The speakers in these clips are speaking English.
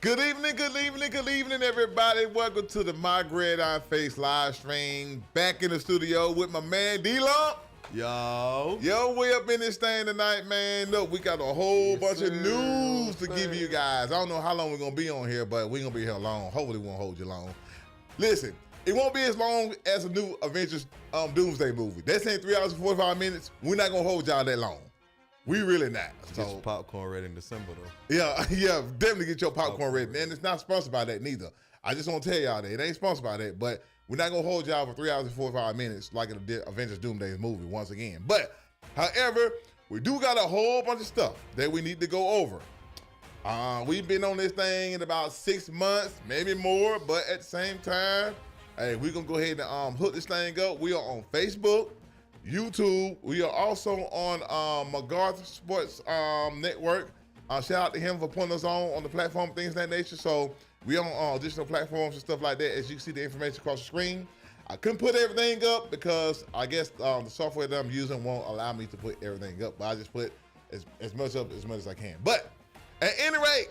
Good evening, everybody. Welcome to the MyGridironFace live stream. Back in the studio with my man D-Lump. Yo, we up in this thing tonight, man. Look, we got a whole bunch of news to give you guys. I don't know how long we're going to be on here, but we're going to be here long. Hopefully, we won't hold you long. Listen, it won't be as long as a new Avengers Doomsday movie. That's in 3 hours and 45 minutes. We're not going to hold y'all that long. We really not. Get your popcorn ready in December, though. Yeah, definitely get your popcorn ready. And it's not sponsored by that neither. I just want to tell y'all that. It ain't sponsored by that, but we're not going to hold y'all for 3 hours and 45 minutes like in the Avengers Doomsday movie once again. But, however, we do got a whole bunch of stuff that we need to go over. We've been on this thing in about 6 months, maybe more, but at the same time, hey, we're going to go ahead and hook this thing up. We are on Facebook, YouTube. We are also on MacArthur Sports Network. Shout out to him for putting us on the platform, things of that nature. So we on additional platforms and stuff like that. As you can see the information across the screen. I couldn't put everything up because I guess the software that I'm using won't allow me to put everything up. But I just put as much up as I can. But at any rate,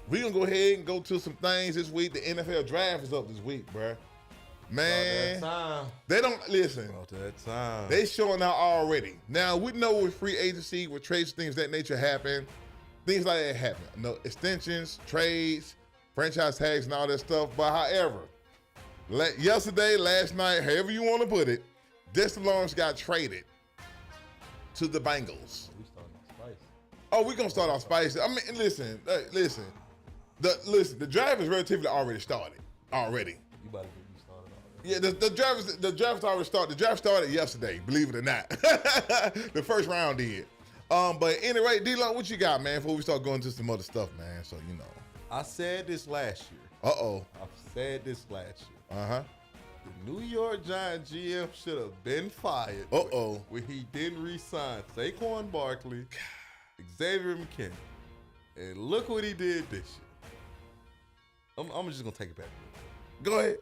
we're going to go ahead and go to some things this week. The NFL draft is up this week, bruh. Man, they don't listen. About that time. They showing out already. Now we know with free agency, with trades, things of that nature happen. Things like that happen. No extensions, trades, franchise tags, and all that stuff. But however, yesterday, last night, however you want to put it, Dexter Lawrence got traded to the Bengals. We starting off spicy. Oh, we're gonna start off spicy. I mean, listen. The draft is relatively already started. Already. You about to get me started already. Yeah, the draft already started. The draft started yesterday, believe it or not. The first round did. But anyway, D-Lump, what you got, man, before we start going to some other stuff, man? So, you know. I said this last year. Uh-oh. I've said this last year. Uh-huh. The New York Giants GM should have been fired. Uh-oh. When he didn't re-sign Saquon Barkley, Xavier McKinney. And look what he did this year. I'm just going to take it back. Go ahead.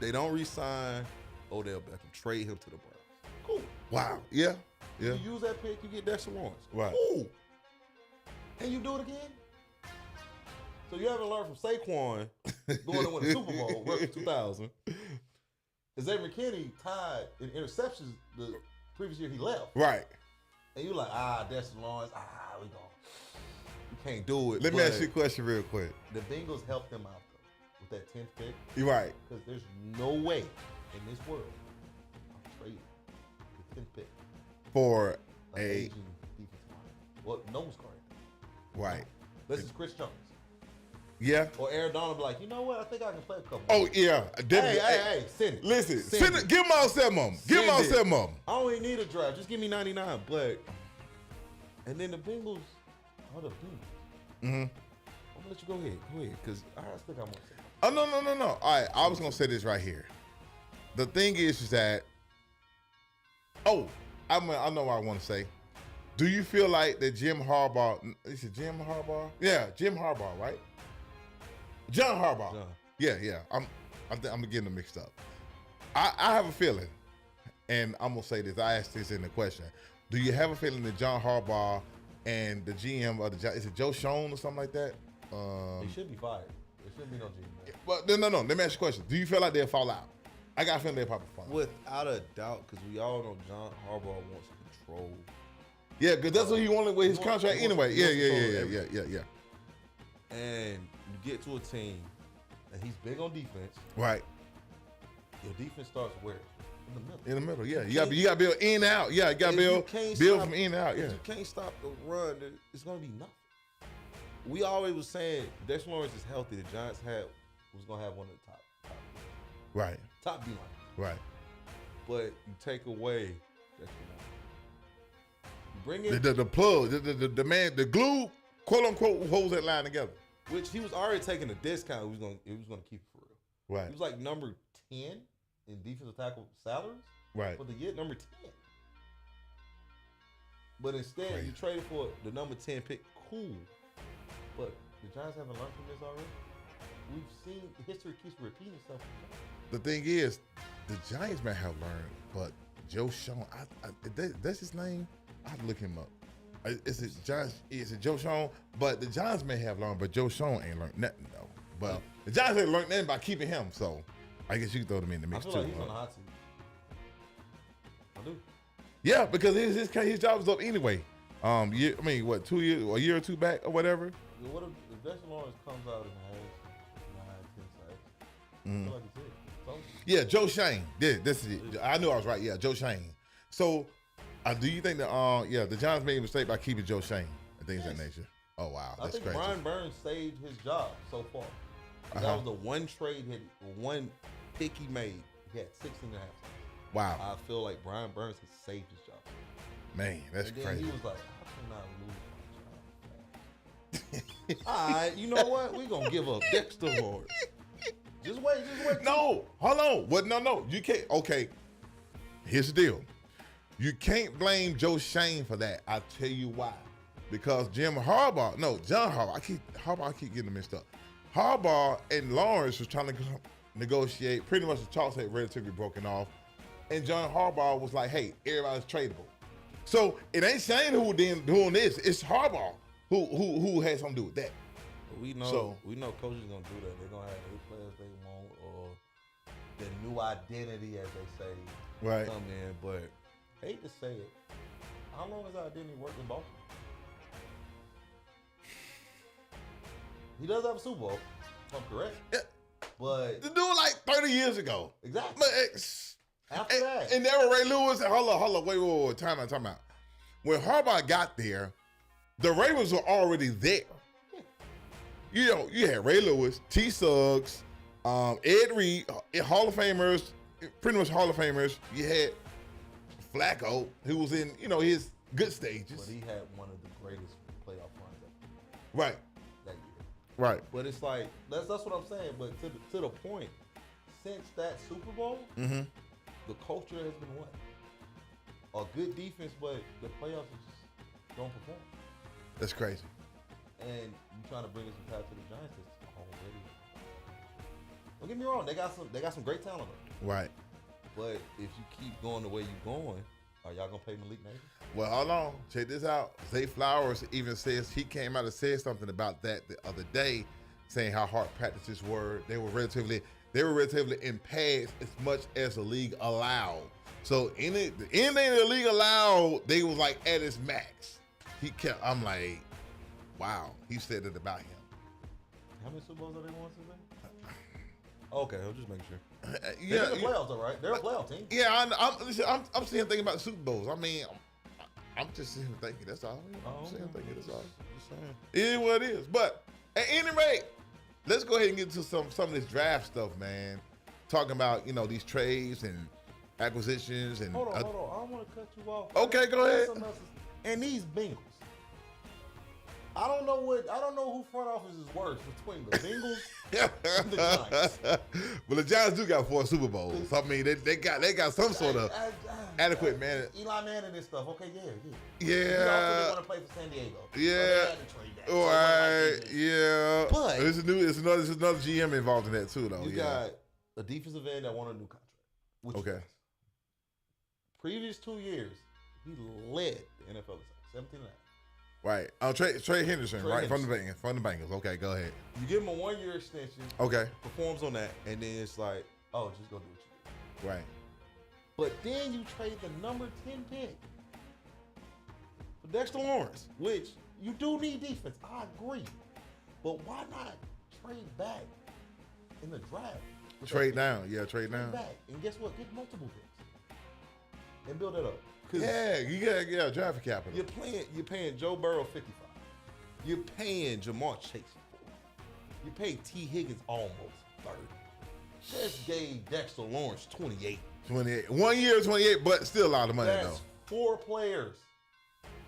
They don't re-sign Odell Beckham. Trade him to the Browns. Cool. Wow. Yeah. You use that pick, you get Dexter Lawrence. Right. Cool. And you do it again? So you haven't learned from Saquon going to win a Super Bowl, rookie 2000. Xavier McKinney tied in interceptions the previous year he left. Right. And you like, Dexter Lawrence, we gone. You can't do it. Let me ask you a question real quick. The Bengals helped them out, though, with that 10th pick. You're right. Because there's no way in this world I'm trading the 10th pick for a aging defensive line. Well, no one's correct. Right. This is Chris Jones. Yeah. Or Aaron Donald be like, you know what? I think I can play a couple. Oh, yeah. Hey, send it. Listen, Send it. give them all 7 of them. Give them all 7 of them. I don't even need a draft. Just give me 99. But, and then the Bengals, the Bengals. Mm-hmm. I'm going to let you go ahead. Go ahead. Because I think I want to say. Oh, no. All right. I was going to say this right here. The thing is that, I know what I want to say. Do you feel like that Jim Harbaugh, is it Jim Harbaugh? Yeah, Jim Harbaugh, right? John Harbaugh. John. Yeah. I'm getting them mixed up. I have a feeling, and I'm going to say this. I asked this in the question. Do you have a feeling that John Harbaugh and the GM of the Giants, is it Joe Schoen or something like that? He should be fired. There shouldn't be no GM. Well, no. Let me ask you a question. Do you feel like they'll fall out? I got a feeling they'll probably fall out. Without a doubt, because we all know John Harbaugh wants control. Yeah, because that's what he wanted with his contract anyway. Yeah. And you get to a team, and he's big on defense. Right. Your defense starts where? In the middle. In the middle, yeah. You got to build in and out. Yeah, you got to build from in and out. Yeah. If you can't stop the run, it's going to be nothing. We always was saying Dexter Lawrence is healthy. The Giants was going to have one of the top. Right. Top D line. Right. But you take away Dexter Lawrence. You bring in the plug, the man, the glue, quote unquote, holds that line together. Which he was already taking a discount. He was going to keep it for real. Right. He was like number 10 in defensive tackle salaries. Right. For the year, number 10. But instead, you traded for the number 10 pick. Cool. But the Giants haven't learned from this already. We've seen history keeps repeating itself. The thing is, the Giants may have learned, but Joe Schoen, that's his name. I have to look him up. Is it Joe Schoen? But the Giants may have learned, but Joe Schoen ain't learned nothing though. But the Giants ain't learned nothing by keeping him, so I guess you can throw them in the mix I too. feel like he's on the hot seat. I do. Yeah, because his job was up anyway. A year or two back or whatever. Yeah, what if Dexter Lawrence comes out and has 9, 10 sacks? I feel like it's it. So, Yeah, Joe Shane. Yeah, this is it. I knew I was right. Yeah, Joe Shane. So, do you think that the Giants made a mistake by keeping Joe Shane and things of that nature? Oh wow, I that's think crazy. Brian Burns saved his job so far. That was the one trade, one pick he made. He had 16 and a half sacks. Wow, I feel like Brian Burns has saved his job. man, that's and then crazy. he was like, I cannot lose my job. All right, you know what? We're going to give up Dexter Lawrence. Just wait. No, hold on. What? No, you can't. Okay, here's the deal. You can't blame Joe Shane for that. I'll tell you why. Because John Harbaugh, I keep getting them mixed up. Harbaugh and Lawrence was trying to negotiate. Pretty much the talks had relatively broken off. And John Harbaugh was like, hey, everybody's tradable. So it ain't Shane who then doing this. It's Harbaugh who had something to do with that. We know coaches gonna do that. They're gonna have new players they want or the new identity, as they say, right, come in. But hate to say it, how long has that identity worked in Baltimore? He does have a Super Bowl, if I'm correct. Yeah. But the dude like 30 years ago. Exactly. But after that, and there were Ray Lewis. Hold on, wait, time out. When Harbaugh got there, the Ravens were already there. You know, you had Ray Lewis, T. Suggs, Ed Reed, Hall of Famers, pretty much Hall of Famers. You had Flacco, who was in, his good stages. But he had one of the greatest playoff runs ever. Right. That year. Right. But it's like, that's what I'm saying. But to the point, since that Super Bowl, the culture has been what? A good defense, but the playoffs just don't perform. That's crazy. And you trying to bring us back to the Giants already. Don't get me wrong, they got some great talent on them. Right. But if you keep going the way you're going, are y'all gonna pay Malik Neighbors? Well, hold on. Check this out. Zay Flowers even says he came out and said something about that the other day, saying how hard practices were. They were relatively in pads as much as the league allowed. So anything the league allowed, they was like at its max. I'm like, wow. He said it about him. How many Super Bowls have they won since then? Okay, I'll just make sure. Yeah, they're in the playoffs, though, right? They're a playoff team. Yeah, I'm sitting here thinking about the Super Bowls. I mean, I'm just sitting here thinking that's all. I'm sitting here thinking that's all. Just saying. It is what it is. But at any rate, let's go ahead and get to some of this draft stuff, man. Talking about these trades and acquisitions and. Hold on. I don't want to cut you off. Okay, go ahead. And these Bengals. I don't know who front office is worse between the Bengals and the Giants. Well, the Giants do got 4 Super Bowls. I mean, they got some sort of adequate man. Eli Manning and stuff. Okay, yeah. Yeah. He also want to play for San Diego. Yeah. So they had to trade that. All right. Yeah. But there's another GM involved in that too, though. You got a defensive end that won a new contract. Okay. Previous 2 years, he led the NFL in 17 and a half. Right. Trey Henderson, right? From the Bengals. Okay, go ahead. You give him a 1-year extension. Okay. Performs on that, and then it's like, oh, just go do what you do. Right. But then you trade the number 10 pick for Dexter Lawrence, which you do need defense. I agree. But why not trade back in the draft? Trade down. Yeah, trade down. Back. And guess what? Get multiple picks. And build that up. Yeah, you got draft capital. You're paying Joe Burrow 55. You're paying Jamar Chase 40. You pay T. Higgins almost 30. Just gave Dexter Lawrence 28. 28. 1 year, 28, but still a lot of money That's though. 4 players.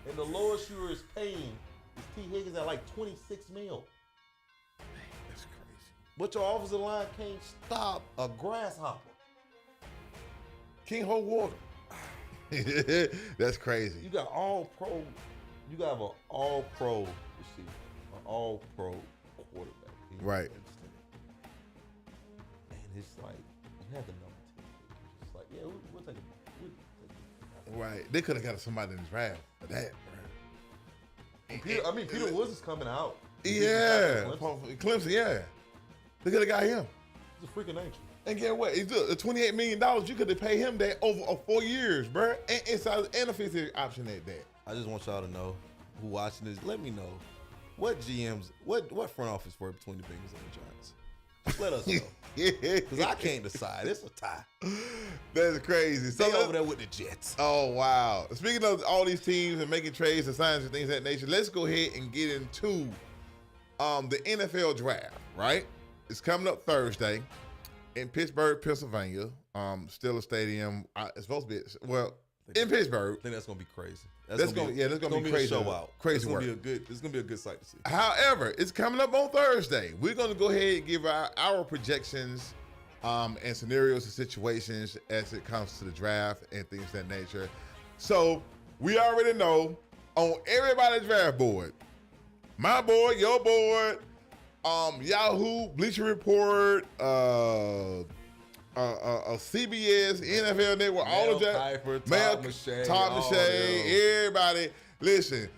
And the lowest you is paying is T. Higgins at like 26 mil. That's crazy. But your offensive line can't stop a grasshopper. Can't hold water. That's crazy. You got all pro. You got an all pro receiver, an all pro quarterback. Right. And it's like you have the number 10. It's like, yeah, we'll take it. Right. They could have got somebody in the draft for that, bro. Peter Woods is coming out. Yeah. Clemson, yeah. They could have got him. He's a freak of nature. And get what? He's the $28 million. You could have paid him that over 4 years, bro. And a fifth option at that. I just want y'all to know, who watching this, let me know what GMs, what front office worth between the Bengals and the Giants. Just let us know. Because I can't decide. It's a tie. That's crazy. Stay over there with the Jets. Oh, wow. Speaking of all these teams and making trades and signs and things of that nature, let's go ahead and get into the NFL draft, right? It's coming up Thursday in Pittsburgh, Pennsylvania. Steelers Stadium. It's supposed to be, in Pittsburgh. I think that's going to be crazy. That's going to be crazy. Show out. Crazy work. It's going to be a good sight to see. However, it's coming up on Thursday. We're going to go ahead and give our projections and scenarios and situations as it comes to the draft and things of that nature. So we already know on everybody's draft board, my board, your board, Yahoo, Bleacher Report, CBS, NFL Network, all of that. Todd McShay, everybody. Listen.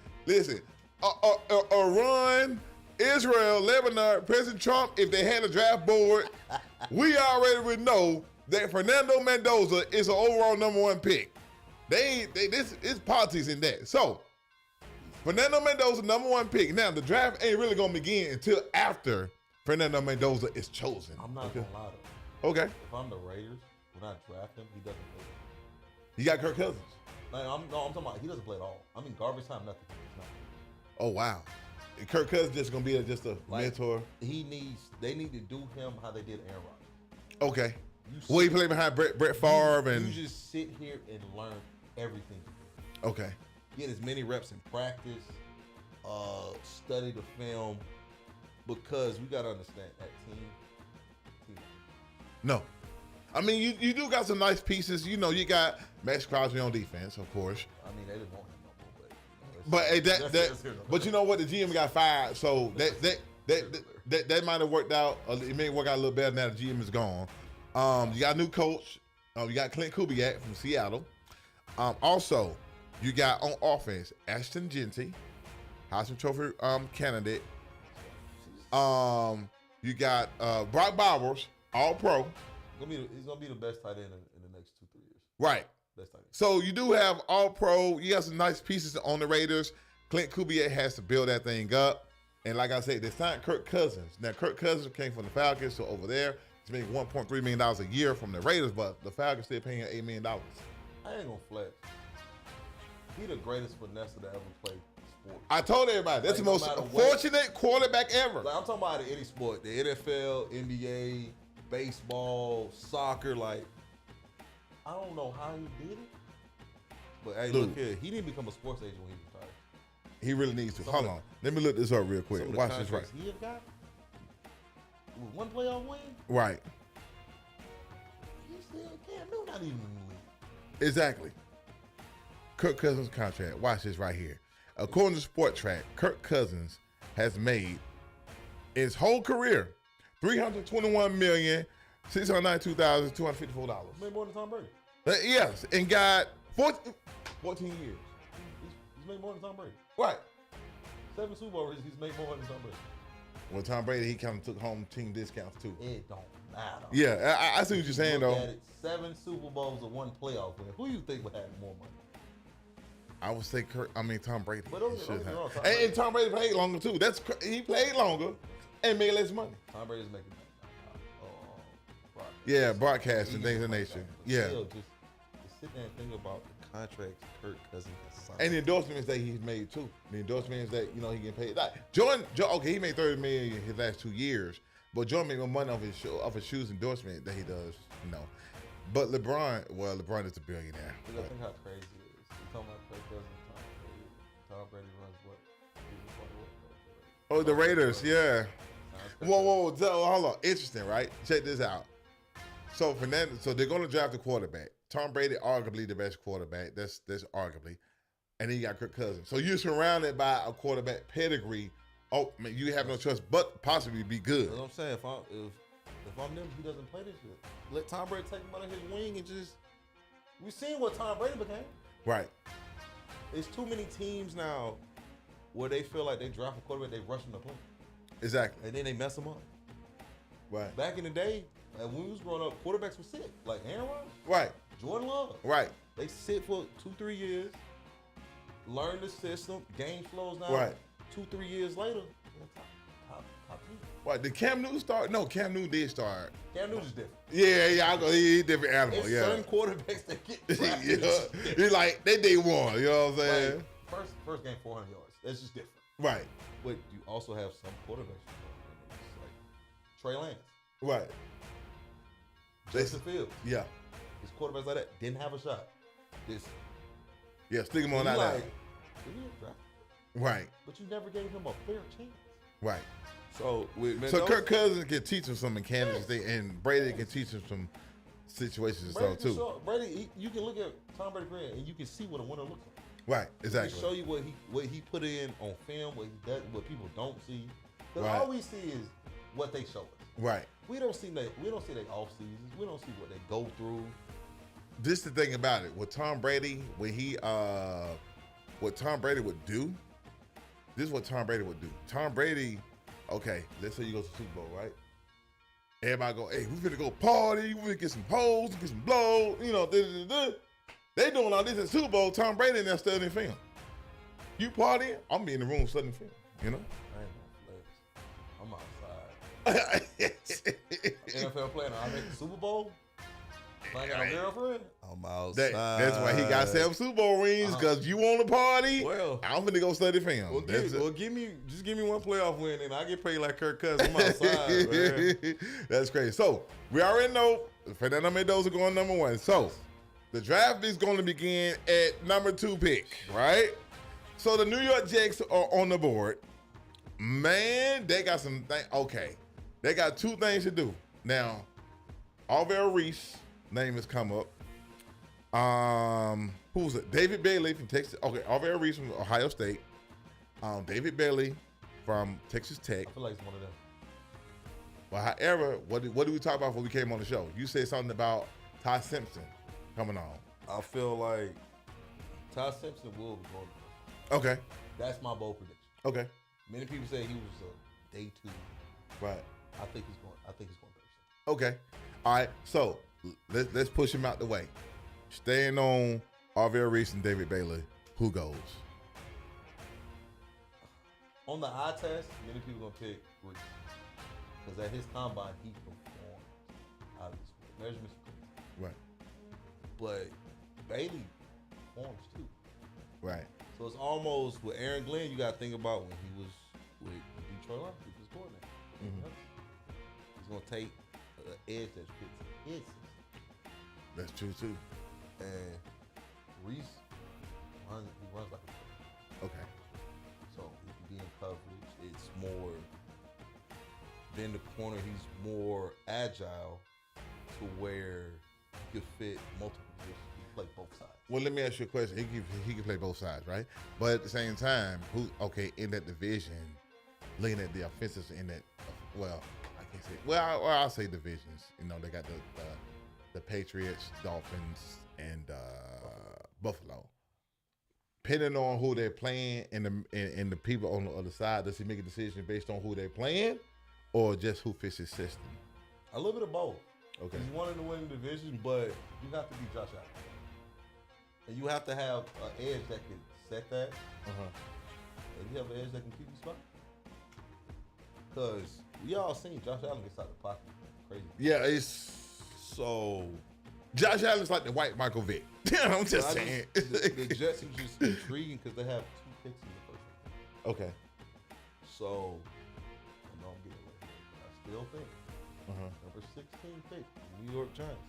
Iran, Israel, Lebanon, President Trump, if they had a draft board, we already would know that Fernando Mendoza is an overall #1 pick. This is politics in that. So, Fernando Mendoza, #1 pick. Now, the draft ain't really going to begin until after Fernando Mendoza is chosen. I'm not going to lie to you. Okay. If I'm the Raiders, when I draft him, he doesn't play. You got Kirk Cousins. Like, I'm talking about he doesn't play at all. I mean, garbage time, nothing. Oh, wow. Kirk Cousins just going to be just a mentor. They need to do him how they did Aaron Rodgers. Okay. He played behind Brett Favre and... You just sit here and learn everything. Okay. Get as many reps in practice, study the film, because we got to understand that team. No. I mean, you do got some nice pieces. You know, you got Max Crosby on defense, of course. I mean, they didn't want him no more, but you know what? The GM got fired, so that might have worked out. It may work out a little better now the GM is gone. You got a new coach. You got Clint Kubiak from Seattle. Also, you got on offense Ashton Genty, Heisman Trophy candidate. You got Brock Bowers, All-Pro. He's gonna be the best tight end in the next 2-3 years. Right. Best tight end. So you do have All-Pro. You got some nice pieces on the Raiders. Clint Kubiak has to build that thing up. And like I said, they signed Kirk Cousins. Now, Kirk Cousins came from the Falcons, so over there, he's making $1.3 million a year from the Raiders, but the Falcons still paying him $8 million. I ain't gonna flex. He the greatest finesse that ever played sport. I told everybody, that's the most fortunate quarterback ever. Like, I'm talking about any sport, the NFL, NBA, baseball, soccer. Like, I don't know how he did it, but hey, look here, he didn't become a sports agent when he retired. He really needs to. Hold on, let me look this up real quick. Watch this right. He have got with one playoff win. Right. He still can't do not even in the league. Exactly. Kirk Cousins contract. Watch this right here. According to Sport Track, Kirk Cousins has made his whole career $321,692,254. Made more than Tom Brady. Yes, and got 14 years. He's made more than Tom Brady. Right. 7 Super Bowls, he's made more than Tom Brady. Well, Tom Brady, he kind of took home team discounts too. It don't matter. Yeah, I see what you're saying though. At it, 7 Super Bowls and 1 playoff win. Who you think would have more money? I would say Tom Brady. But don't get wrong, and Tom Brady played longer too. He played longer and made less money. Tom Brady's making broadcasting things of nature. Yeah. Still, just sit there and think about the contracts Kirk Cousins has signed. And the endorsements that he's made too. The endorsements that he can pay. Like Jordan, okay, he made $30 million in his last 2 years, but Jordan made more money off his shoes endorsement than he does. But LeBron is a billionaire. I think how crazy it is. You're talking about Kirk Cousins, Tom Brady runs what? Oh, the Raiders, yeah. Whoa, hold on. Interesting, right? Check this out. So they're going to draft a quarterback. Tom Brady, arguably the best quarterback. That's arguably. And then you got Kirk Cousins. So you're surrounded by a quarterback pedigree. Oh, man, you have no choice but possibly be good. That's what I'm saying. If I'm them, he doesn't play this year. Let Tom Brady take him out of his wing and just. We've seen what Tom Brady became. Right. There's too many teams now where they feel like they draft a quarterback, they rush him to play. Exactly. And then they mess him up. Right. Back in the day, when we was growing up, quarterbacks would sit. Like Aaron Rodgers, Right. Jordan Love. Right. They sit for 2-3 years, learn the system, game flows now. Right. 2-3 years later, top team. What, did Cam Newton start? No, Cam Newton did start. Cam Newton's different. Yeah, I go. He's different animal. It's Yeah. certain quarterbacks that get drafted. Yeah. He's like they day one. You know what I'm saying? Like, first game 400 yards. That's just different. Right. But you also have some quarterbacks like Trey Lance, Right. Justin Fields. Yeah. His quarterbacks like that didn't have a shot. Yeah. Stick him on that. like, Line. "Did we draft him?" Right. But you never gave him a fair chance. Right. So with So Kirk Cousins can teach him some mechanics, and Brady can teach him some situations and stuff too. Brady, you can look at Tom Brady's career and you can see what a winner looks like. Right. He Exactly. can show you what he put in on film, what he does, what people don't see. Because Right. all we see is what they show us. Right. We don't see their off seasons. We don't see what they go through. This is the thing about it. With Tom Brady, what Tom Brady would do. This is what Tom Brady would do. Tom Brady, okay, let's say you go to the Super Bowl, right? Everybody go, hey, we finna go party, we finna get some poles, get some blow, you know, They doing all this at Super Bowl. Tom Brady in there studying film. You partying, I'm be in the room studying film, you know? I ain't gonna flex. I'm outside. NFL player, I make the Super Bowl. I got a girlfriend. I'm outside. That's why he got 7 Super Bowl rings, because you want to party. Well, I'm finna go study film. Well, give me one playoff win, and I get paid like Kirk Cousins. I'm outside, man. That's crazy. So we already know Fernando Mendoza going number 1. So the draft is going to begin at number 2 pick, right? So the New York Jets are on the board. Man, they got some things. Okay, they got 2 things to do now. Alvaro Reese name has come up. Who's it? David Bailey from Texas. Okay, Alvaro Reese from Ohio State. David Bailey from Texas Tech. I feel like it's one of them. Well, however, what did we talk about before we came on the show? You said something about Ty Simpson coming on. I feel like Ty Simpson will be going. Okay. That's my bold prediction. Okay. Many people say he was a day 2. Right. I think he's going Thursday. Okay. All right. So let's push him out the way. Staying on Alvaro Reese and David Bailey. Who goes? On the eye test, many people gonna pick Reese because at his combine he performed out of this world. Measurements. Right. But Bailey performs too. Right. So it's almost with Aaron Glenn. You got to think about when he was with Detroit Lions, he was coordinator. Mm-hmm. He's gonna take an edge that fits his system. That's true too. And Reese runs like a player. Okay. So he can be in coverage. It's more than the corner. He's more agile to where he could fit multiple positions. He can play both sides. Well, let me ask you a question. He can play both sides, right? But at the same time, in that division, looking at the offenses in that, I can't say. Well, I'll say divisions. You know, they got the Patriots, Dolphins, and Buffalo. Depending on who they're playing and the people on the other side, does he make a decision based on who they're playing, or just who fits his system? A little bit of both. Okay. He's wanting to win the division, but you have to be Josh Allen. And you have to have an edge that can set that. And you have an edge that can keep you spot. Because we all seen Josh Allen gets out the pocket crazy. Yeah, so Josh Allen's like the white Michael Vick. I'm just saying. The Jets are just intriguing because they have 2 picks in the first round. Okay. So, I know I'm getting away here, but I still think number 16 pick, New York Giants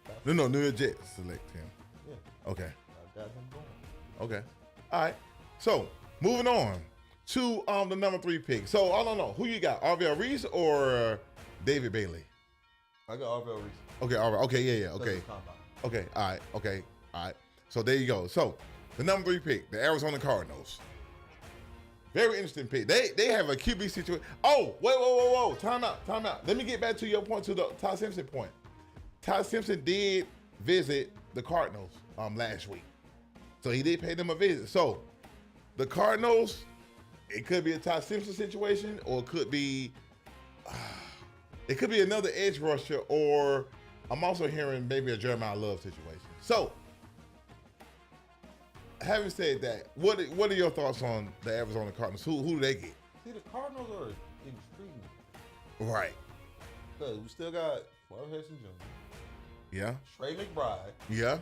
select No, New York Jets select him. Yeah. Okay. I got him going. Okay. All right. So, moving on to the number 3 pick. So, I don't know. Who you got? Alvaro Reese or David Bailey? I got Alvaro Reese. Okay, all right. Okay, yeah. Okay. Okay, all right. Okay, all right. So, there you go. So, the number 3 pick, the Arizona Cardinals. Very interesting pick. They have a QB situation. Oh, whoa. Time out. Let me get back to your point, to the Ty Simpson point. Ty Simpson did visit the Cardinals last week. So he did pay them a visit. So the Cardinals, it could be a Ty Simpson situation, or it could be It could be another edge rusher, or I'm also hearing maybe a Jeremiah Love situation. So, having said that, what are your thoughts on the Arizona Cardinals? Who do they get? See, the Cardinals are intriguing. Right. Because we still got Marvin Harrison Jr., Yeah. Trey McBride. Yeah.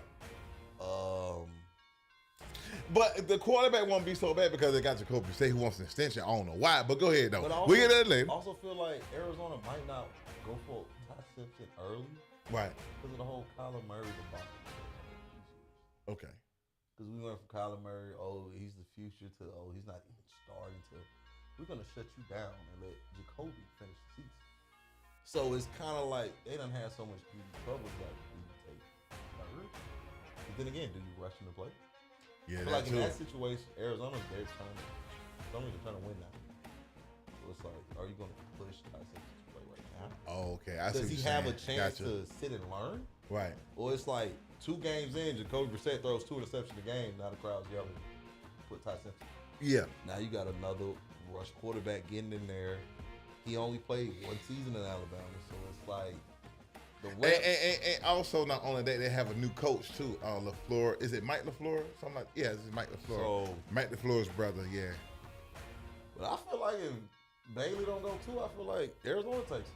But the quarterback won't be so bad because they got Jacoby Brissett who wants an extension. I don't know why, but go ahead though. We get that later. I also feel like Arizona might not go for Ty Simpson early. Right. Because of the whole Kyler Murray debacle. Okay. Because we went from Kyler Murray, oh, he's the future, to, oh, he's not even starting, to, we're going to shut you down and let Jacoby finish the season. So it's kind of like they done had so much QB trouble, like, do you take third? But then again, do you rush him to play? Yeah, like in that situation, Arizona's they're trying to win now. So it's like, are you going to push Ty Simpson to play right now? Oh, okay. Does he have a chance to sit and learn? Right. Or it's like 2 games in, Jacoby Brissett throws 2 interceptions a game. Now the crowd's yelling, put Ty Simpson. Yeah. Now you got another rush quarterback getting in there. He only played 1 season in Alabama, so it's like the and also not only that, they have a new coach too. LaFleur. Is it Mike LaFleur? Something like this is Mike LaFleur. So, Mike LaFleur's brother. Yeah. But I feel like if Bailey don't go too, I feel like Arizona takes it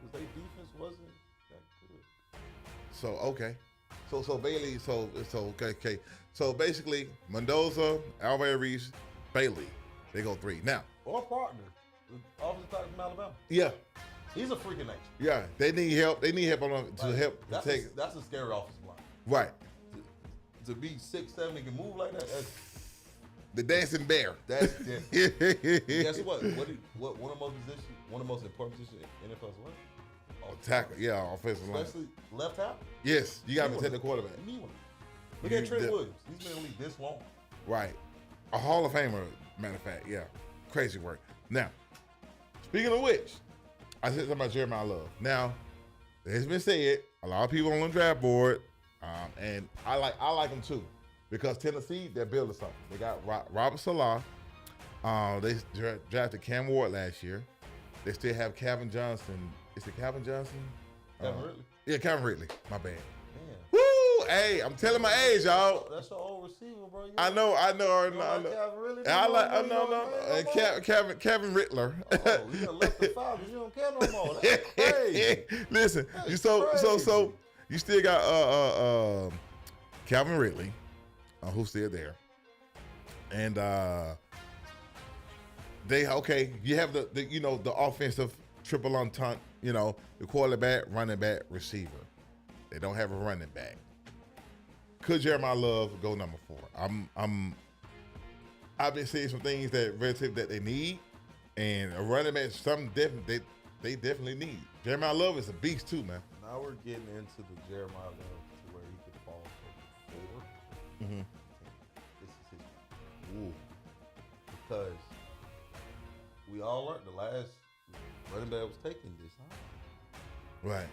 because their defense wasn't that good. So okay. So Bailey. So okay. So basically, Mendoza, Alvaro Reese, Bailey. They go 3 now. Or partner, the offensive tackle from Alabama. Yeah. He's a freak of nature. Yeah, they need help. They need help to help that's take. That's a scary offensive line. Right. To be 6'7" and can move like that. That's the dancing bear. That's different. Guess what? What one of the most important positions in NFL is what? Tackle. Yeah, offensive line. Especially left tackle. Yes, you got to protect the quarterback. Look at Trent Williams. He's been in the league this long. Right. A Hall of Famer, matter of fact. Yeah. Crazy work. Now, speaking of which, I said something about Jeremiah Love. Now, it's been said, a lot of people on the draft board, and I like them too, because Tennessee, they're building something. They got Robert Salah. They drafted Cam Ward last year. They still have Calvin Johnson. Is it Calvin Johnson? Calvin Ridley. Yeah, Calvin Ridley. My bad. Damn. Woo! Hey, I'm telling my age, y'all. That's your old receiver, bro. I know. Kevin Rittler. Oh, you done left the Falcons. You don't care no more. That's crazy. Listen, That's so you still got Calvin Ridley, who's still there, and you have the offensive triple entente. The quarterback, running back, receiver. They don't have a running back. Could Jeremiah Love go number 4? I've been seeing some things that they need, and a running back, something different they definitely need. Jeremiah Love is a beast too, man. Now we're getting into the Jeremiah Love to where he could fall from 4. Mm-hmm. This is his. Ooh. Because we all learned the last running back was taken this high. Right.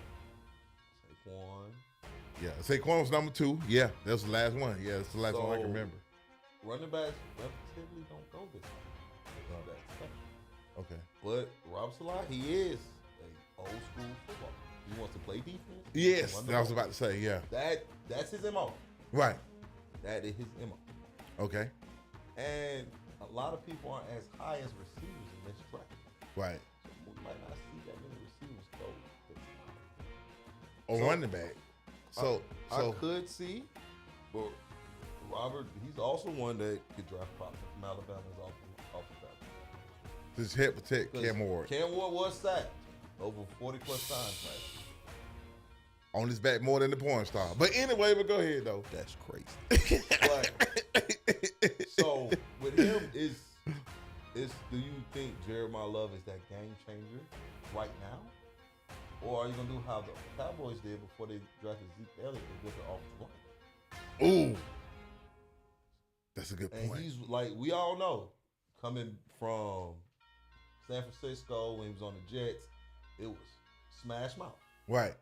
Saquon. Yeah, Saquon was number 2. Yeah, that was the last one. Yeah, that's the last one I can remember. Running backs relatively don't go this high. That's special. Okay. But Rob Salah, he is a old school football. He wants to play defense. Yes, I was about to say, yeah. That's his MO. Right. That is his MO. Okay. And a lot of people aren't as high as receivers in this draft. Right. So we might not see that many receivers go this high. Or running back. So I could see, but Robert, he's also one that could draft property from Alabama's off the bat. Just help protect Cam Ward. Cam Ward was sacked over 40+ times last year. On his back more than the porn star. But anyway, go ahead though. That's crazy. But, so with him, is do you think Jeremiah Love is that game changer right now? Or are you going to do how the Cowboys did before they drafted Zeke Elliott and get the offensive line? Ooh. That's a good point. And he's like, we all know, coming from San Francisco when he was on the Jets, it was smash mouth. Right.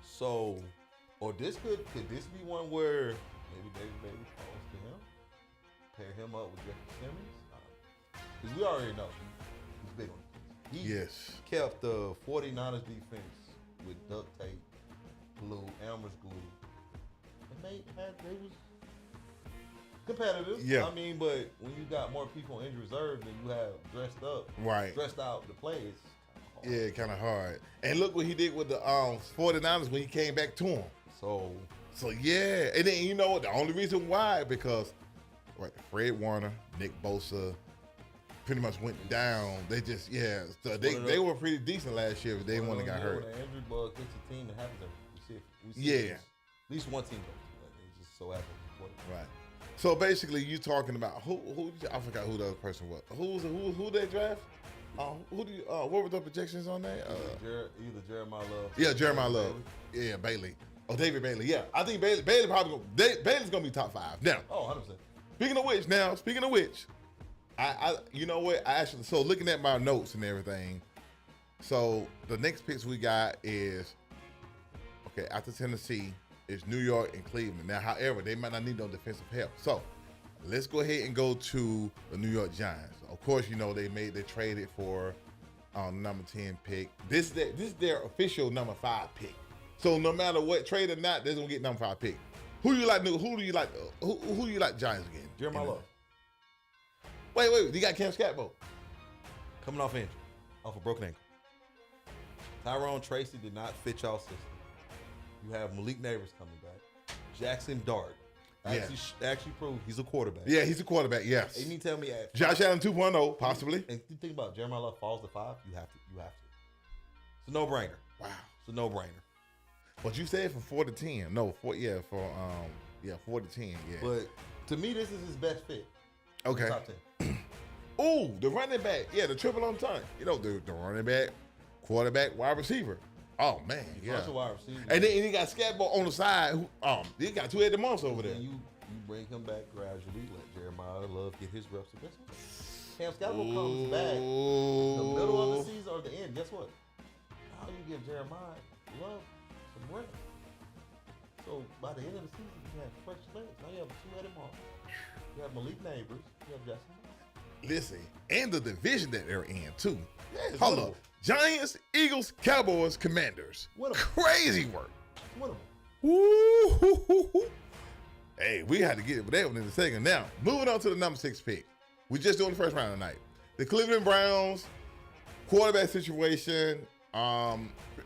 So, or could this be one where maybe David Bailey falls to him, pair him up with Jeffrey Simmons? Because we already know he's big on defense. He kept the 49ers defense with duct tape, glue, Elmer's glue. And they was competitive. Yeah. I mean, but when you got more people in injury reserve than you have dressed out to play, it's yeah, kind of hard. And look what he did with the 49ers when he came back to him. So yeah, and then you know what? The only reason why because Fred Warner, Nick Bosa, pretty much went down. They just so they were pretty decent last year, but they one that got hurt. When an injury bug hits a team, it happens. We see at least one team goes through that. It just so happens. Right. So basically, you talking about who? I forgot who the other person was. Who they draft? What were the projections on that? Either Jeremiah Love. Yeah, Jeremiah Love. Yeah, Bailey. Oh, David Bailey. Yeah, I think Bailey's gonna be top 5 now. Oh, 100%. Speaking of which, I you know what? So looking at my notes and everything, so the next picks we got is after Tennessee is New York and Cleveland. Now, however, they might not need no defensive help. So let's go ahead and go to the New York Giants. Of course, you know they traded for number 10 pick. This is their official number 5 pick. So no matter what trade or not, they're gonna get number 5 pick. Who do you like Giants again? Jeremiah Love. Wait, you got Cam Scatbo. Coming off injury, off a broken ankle. Tyrone Tracy did not fit y'all system. You have Malik Neighbors coming back. Jackson Dart. Actually proved he's a quarterback. Yeah, he's a quarterback, yes. And you tell me Josh Allen 2.0, possibly. And you think about Jeremiah Love falls to 5, you have to. It's a no-brainer. Wow. It's a no-brainer. But you said from 4 to 10. No, 4 to 10, yeah. But to me, this is his best fit. Okay. Top 10. Ooh, the running back. Yeah, the triple on time. You know, the running back, quarterback, wide receiver. Oh, man, yeah. Wide receiver. And then he got Scatbo on the side. He got 2-headed monster over there. And you bring him back gradually. Let Jeremiah Love get his reps. Guess what? Cam Scatbo comes back in the middle of the season or the end. Guess what? Now you give Jeremiah Love some reps. So by the end of the season, you have fresh legs. Now you have a 2-headed monster. You have Malik Neighbors. You have Jackson. Listen, and the division that they're in, too. Yeah, hold up. Giants, Eagles, Cowboys, Commanders. Crazy work. Woo. Hey, we had to get it with that one in a second. Now, moving on to the number 6 pick. We just doing the first round tonight. The Cleveland Browns quarterback situation.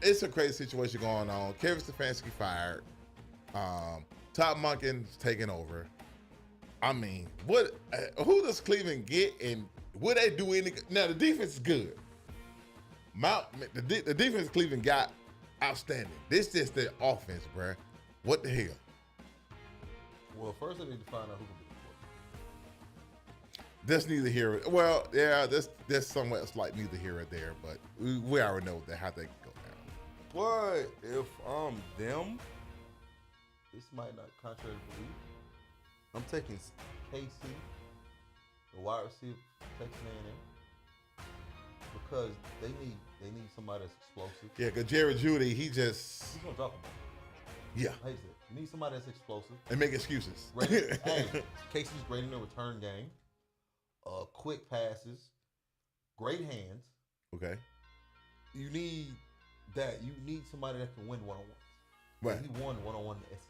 It's a crazy situation going on. Kevin Stefanski fired. Todd Monken's taking over. I mean, who does Cleveland get, and will they do any? Now the defense is good. The defense Cleveland got outstanding. This is just their offense, bruh. What the hell? Well, first they need to find out who can be the quarterback. That's neither here. Well, yeah, there's somewhat slight neither here or there, but we already know how they go down. But if I'm them, this might not contrary to belief. I'm taking KC, the wide receiver, Texas A&M, because they need somebody that's explosive. Yeah, because Jerry Jeudy, he's gonna drop the ball. Yeah, I hate that. You need somebody that's explosive and make excuses. Casey's great in the return game. Quick passes, great hands. Okay. You need that. You need somebody that can win one-on-ones. Right. He won one-on-one in the SEC.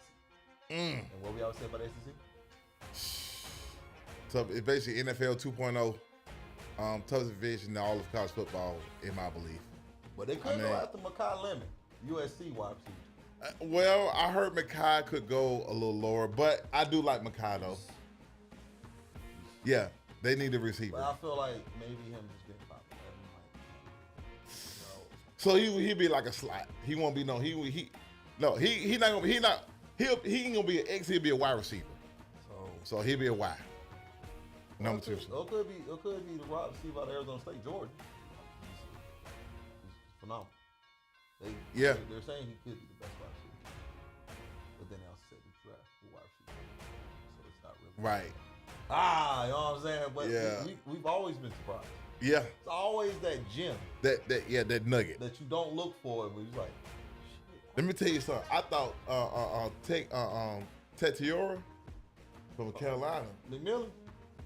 And what we always say about the SEC? So it's basically NFL 2.0, toughest division in all of college football, in my belief. But they could go after Makai Lemon, USC wide receiver. Well, I heard Makai could go a little lower, but I do like Makai though. Yeah, they need a receiver. But I feel like maybe him just getting popped. So he'll be like a slot. He won't be he not gonna be he ain't gonna be an X. He'll be a wide receiver. So he'll be a Y. Number 2. It could be the wide receiver out of Arizona State, Jordan. He's phenomenal. They're saying he could be the best wide receiver, but then they also said the draft for wide receiver, so it's not really right. You know what I'm saying? But we've always been surprised. Yeah, it's always that gem. That nugget that you don't look for, but you're like, shit. Let me tell you something. I thought Tetiora from Carolina. McMillan?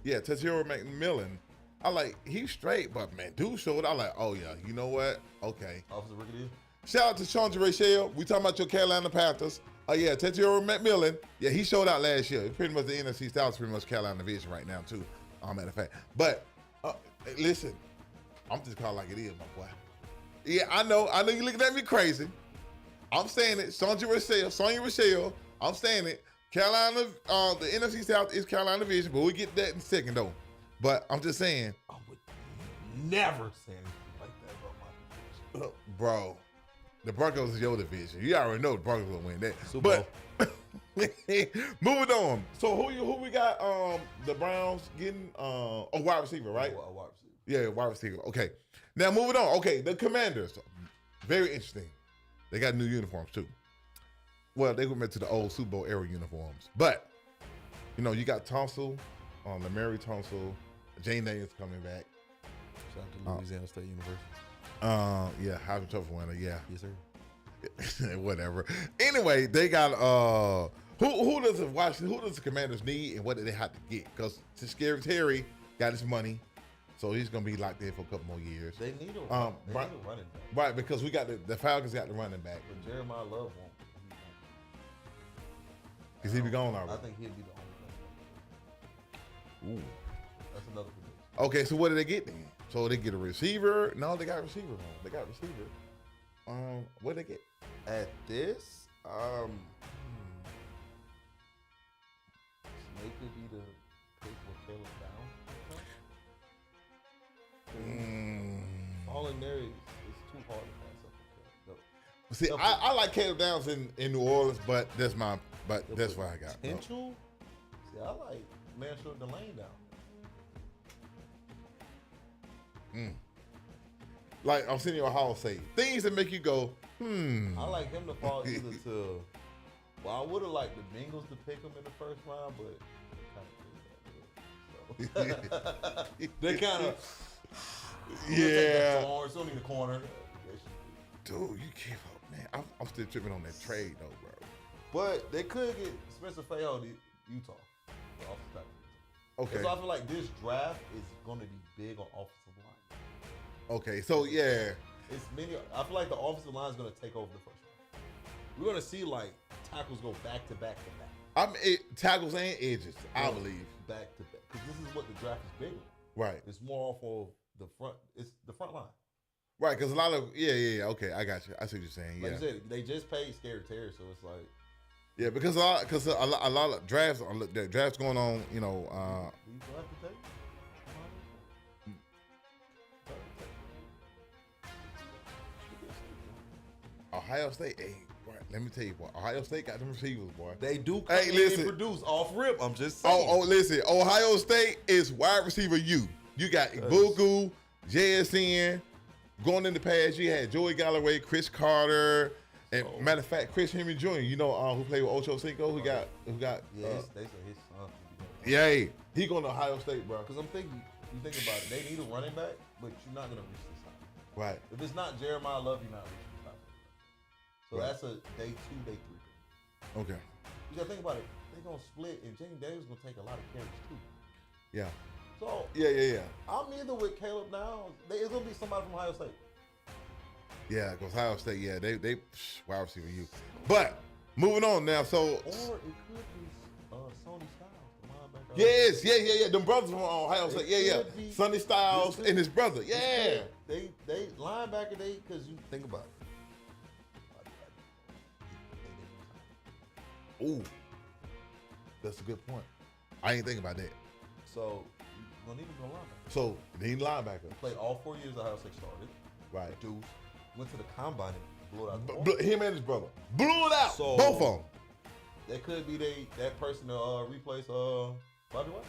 Yeah, Tetiora McMillan. I like, he's straight, but man, dude showed. I like, oh yeah, you know what? Okay. Officer Ricky. Shout out to Sean Rachel. We talking about your Carolina Panthers. Oh yeah, Tetsuo McMillan. Yeah, he showed out last year. Pretty much the NFC South is pretty much Carolina division right now too. Matter of fact. But listen, I'm just calling like it is, my boy. Yeah, I know you're looking at me crazy. I'm saying it. Sonya Rochelle. I'm saying it. Carolina, the NFC South is Carolina division, but we'll get that in a second though. But I'm just saying. I would never say anything like that about my division. Bro, the Broncos is your division. You already know the Broncos will win that. Super But moving on. So who we got? The Browns getting wide receiver, right? Wide receiver. Yeah, wide receiver. Okay. Now moving on. Okay, the Commanders. Very interesting. They got new uniforms too. Well, they went to the old Super Bowl era uniforms. But, you got Tunsil, Lamary Tunsil, Jane Daniels coming back. Shout out to Louisiana State University. Yeah, Heisman Trophy winner, yeah. Yes, sir. Whatever. Anyway, they got who does the Commanders need and what do they have to get? Because Scary Terry got his money, so he's gonna be locked in for a couple more years. They need a running back. Right, because we got the Falcons got the running back. But Jeremiah Love won't. Cause he be gone already. I think he'll be the only one. Ooh. That's another prediction. Okay, so what did they get then? So they get a receiver? No, they got a receiver. They got a receiver. What did they get? At this, Snake could be the pick with Caleb down. All in there is too hard to pass up on Caleb. See, I like Caleb Downs in New Orleans, but that's what I got. Potential? See, I like Marshall Delane down there. Like I'm sitting in Ohio State. Things that make you go, I like him to fall either to. Well, I would have liked the Bengals to pick him in the first round, but they kind of. Yeah. It's only the corner. Dude, you give up, man. I'm still tripping on that trade though, bro. But they could get Spencer Fayol to Utah. Okay. So I feel like this draft is going to be big on offensive line. Okay, so yeah. It's many. I feel like the offensive line is going to take over the first round. We're going to see like tackles go back to back to back. Tackles and edges, I believe. Back to back. Because this is what the draft is big on. Right. It's more off of the front. It's the front line. Right, because a lot of okay, I got you. I see what you're saying. Like yeah. you said, they just paid Scary Terry, so it's like. Yeah, because a lot of drafts going on. Do you have to take? Ohio State, hey, boy, let me tell you, boy. Ohio State got them receivers, boy. They do. Hey, listen. Produce off rip. I'm just saying. Oh, listen. Ohio State is wide receiver U. You got Ibuku, JSN. Going in the past, you had Joey Galloway, Chris Carter, and matter of fact, Chris Henry Jr. Who played with Ocho Cinco? Who got? Yeah, they say his son. Yeah, he going to Ohio State, bro. Because I'm thinking, you think about it, they need a running back, but you're not gonna reach this high. Right. If it's not Jeremiah Love, you're not reaching this high. So that's a day 2, day 3. Okay. You gotta think about it. They're gonna split, and Jane Davis gonna take a lot of carries too. Yeah. So yeah. I'm either with Caleb now. It's gonna be somebody from Ohio State. Yeah, because Ohio State, yeah, they wide receiver U. But moving on now, so or it could be Sonny Styles, the linebacker. yes, yeah. Them brothers from Ohio State, yeah. Sonny Styles and his brother, yeah. They linebacker, because you think about it. Ooh, that's a good point. I ain't thinking about that. So you don't need to go linebacker. So they need linebacker. Played all 4 years Ohio State started. Right. Deuce went to the combine and blew it out. Him and his brother blew it out. So, both of them. That could be that person to replace Bobby White.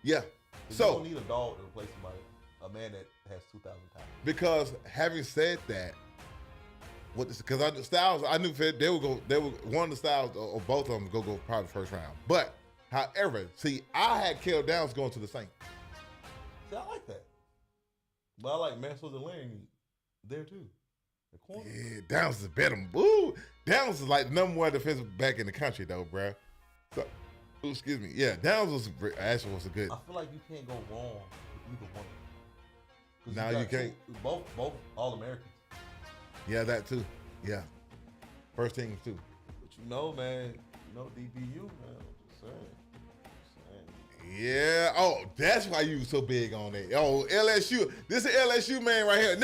Yeah. So you don't need a dog to replace somebody, a man that has 2,000 pounds. Because having said that, because the Styles, I knew they would go. They were one of the Styles or both of them go probably the first round. But however, see, I had Caleb Downs going to the Saints. See, I like that. But I like Maxwell Delane there too. The corner. Yeah, Downs is better. Woo! Downs is like the number 1 defensive back in the country, though, bro. So, excuse me. Yeah, Downs was a good. I feel like you can't go wrong with either one. 'Cause Now you can't. Both All-Americans. Yeah, that too. Yeah. First teams too. But you know, man, DBU, man. I'm just saying. Yeah. Oh, that's why you so big on that. Oh, LSU. This is LSU man right here.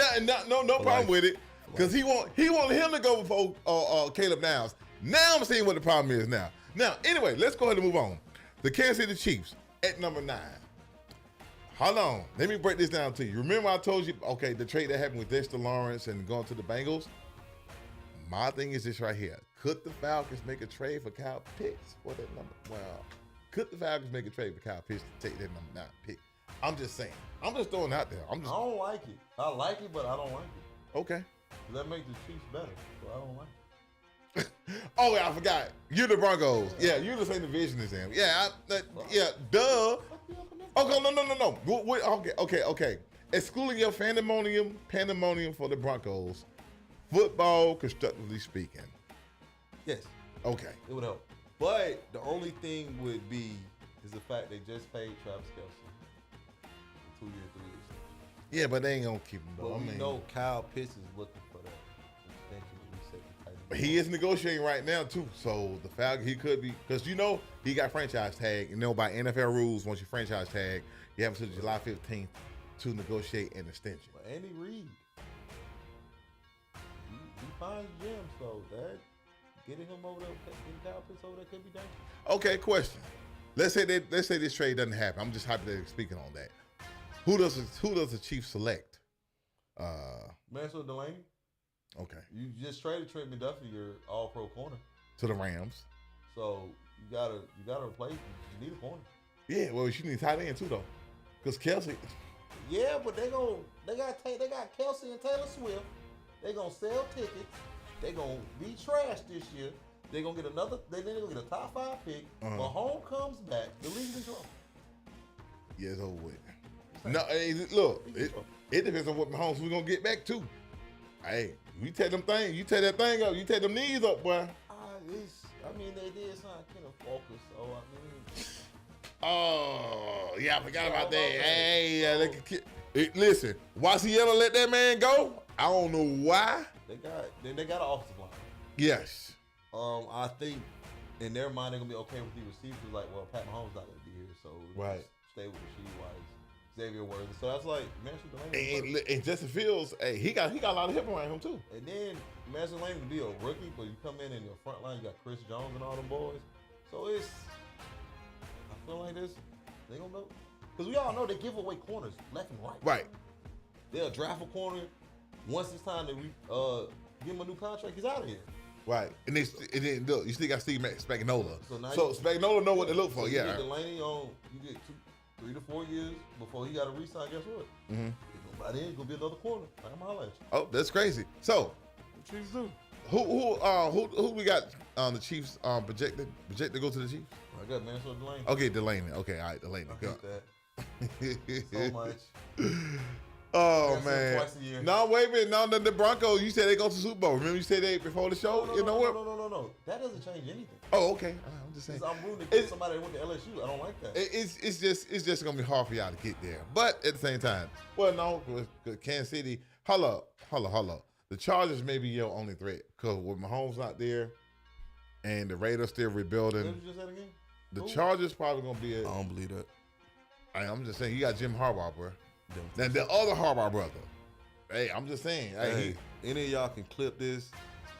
No problem with it. Because he wanted him to go before Caleb Downs. Now I'm seeing what the problem is now. Now, anyway, let's go ahead and move on. The Kansas City Chiefs at number 9. Hold on. Let me break this down to you. Remember I told you, okay, the trade that happened with Dexter Lawrence and going to the Bengals? My thing is this right here. Could the Falcons make a trade for Kyle Pitts for that number? Well, could the Falcons make a trade for Kyle Pitts to take that number 9 pick? I'm just saying. I'm just throwing it out there. I don't like it. I like it, but I don't like it. Okay. That makes the Chiefs better, so I don't like it. Oh, yeah, I forgot. You're the Broncos. Yeah, you're the same division as them. Yeah, duh. Okay, no. Okay. Excluding your pandemonium for the Broncos, football, constructively speaking. Yes. Okay. It would help. But the only thing would be is the fact they just paid Travis Kelce a 2-year, 3-year extension. Yeah, but they ain't gonna keep him though. But we know Kyle Pitts is looking for that extension to reset the title. He is negotiating right now too. So the Falcons, he could be, because he got franchise tag. By NFL rules, once you franchise tag, you have until July 15th to negotiate an extension. But Andy Reid, he finds gems, so that getting him over there, getting Kyle Pitts over there could be dangerous. Okay, question. Let's say this trade doesn't happen. I'm just hypothetically speaking on that. Who does the Chiefs select? Mansell Delaney. Okay. You just traded Trent McDuffie, your All-Pro corner, to the Rams. So you gotta replace him. You need a corner. Yeah, well, you need tight end too though, because Kelce. Yeah, but they got Kelce and Taylor Swift. They gonna sell tickets. They gonna be trash this year. They gonna get they gonna get a top 5 pick. Mahomes comes back. The league's in trouble. Yeah, it's over with. No, hey, look, it depends on what Mahomes we're gonna get back to. Hey, you take them things, you take that thing up, you take them knees up, boy. They did sign Kenneth Walker, so Oh, yeah, I forgot about that. Hey, yeah, listen, Wasiela let that man go. I don't know why. They got an offensive line. Yes. I think in their mind they're gonna be okay with the receivers. Like, well, Pat Mahomes not gonna be here, so right. Stay with Rasheed White, Xavier Worthy. So that's like Mansell Delaney. And Justin Fields, hey, he got a lot of hip around him too. And then Mansell Delaney can be a rookie, but you come in your front line, you got Chris Jones and all them boys. So I feel like this, they gonna go. Because we all know they give away corners left and right. Right. They'll draft a corner. Once it's time to give him a new contract, he's out of here. Right. And then look, you still got Steve Spagnuolo. So Spagnuolo know what to look for. You Yeah. get Delaney on, you get 3 to 4 years before he got to re-sign. Guess what? Mm-hmm. By then, it's gonna be another corner. I'm gonna holler at you. Oh, that's crazy. So, what Chiefs do? Who we got on the Chiefs projected to go to the Chiefs? I got Mansell Delaney. Okay, Delaney. Okay, all right, Delaney. I hate that so much. Oh man! Twice a year. No, wait a minute. No, the Broncos. You said they go to Super Bowl. Remember you said they before the show. No, you know what? No. That doesn't change anything. Oh, okay. I'm just saying. I'm rooting against somebody that went to LSU. I don't like that. It's just gonna be hard for y'all to get there. But at the same time, well, no, with Kansas City. Holla. The Chargers may be your only threat because with Mahomes not there, and the Raiders still rebuilding. What did you just say again? The Chargers probably gonna be. I don't believe that. I'm just saying you got Jim Harbaugh, bro. Now the other Harbaugh brother. Hey, I'm just saying. Hey, any of y'all can clip this.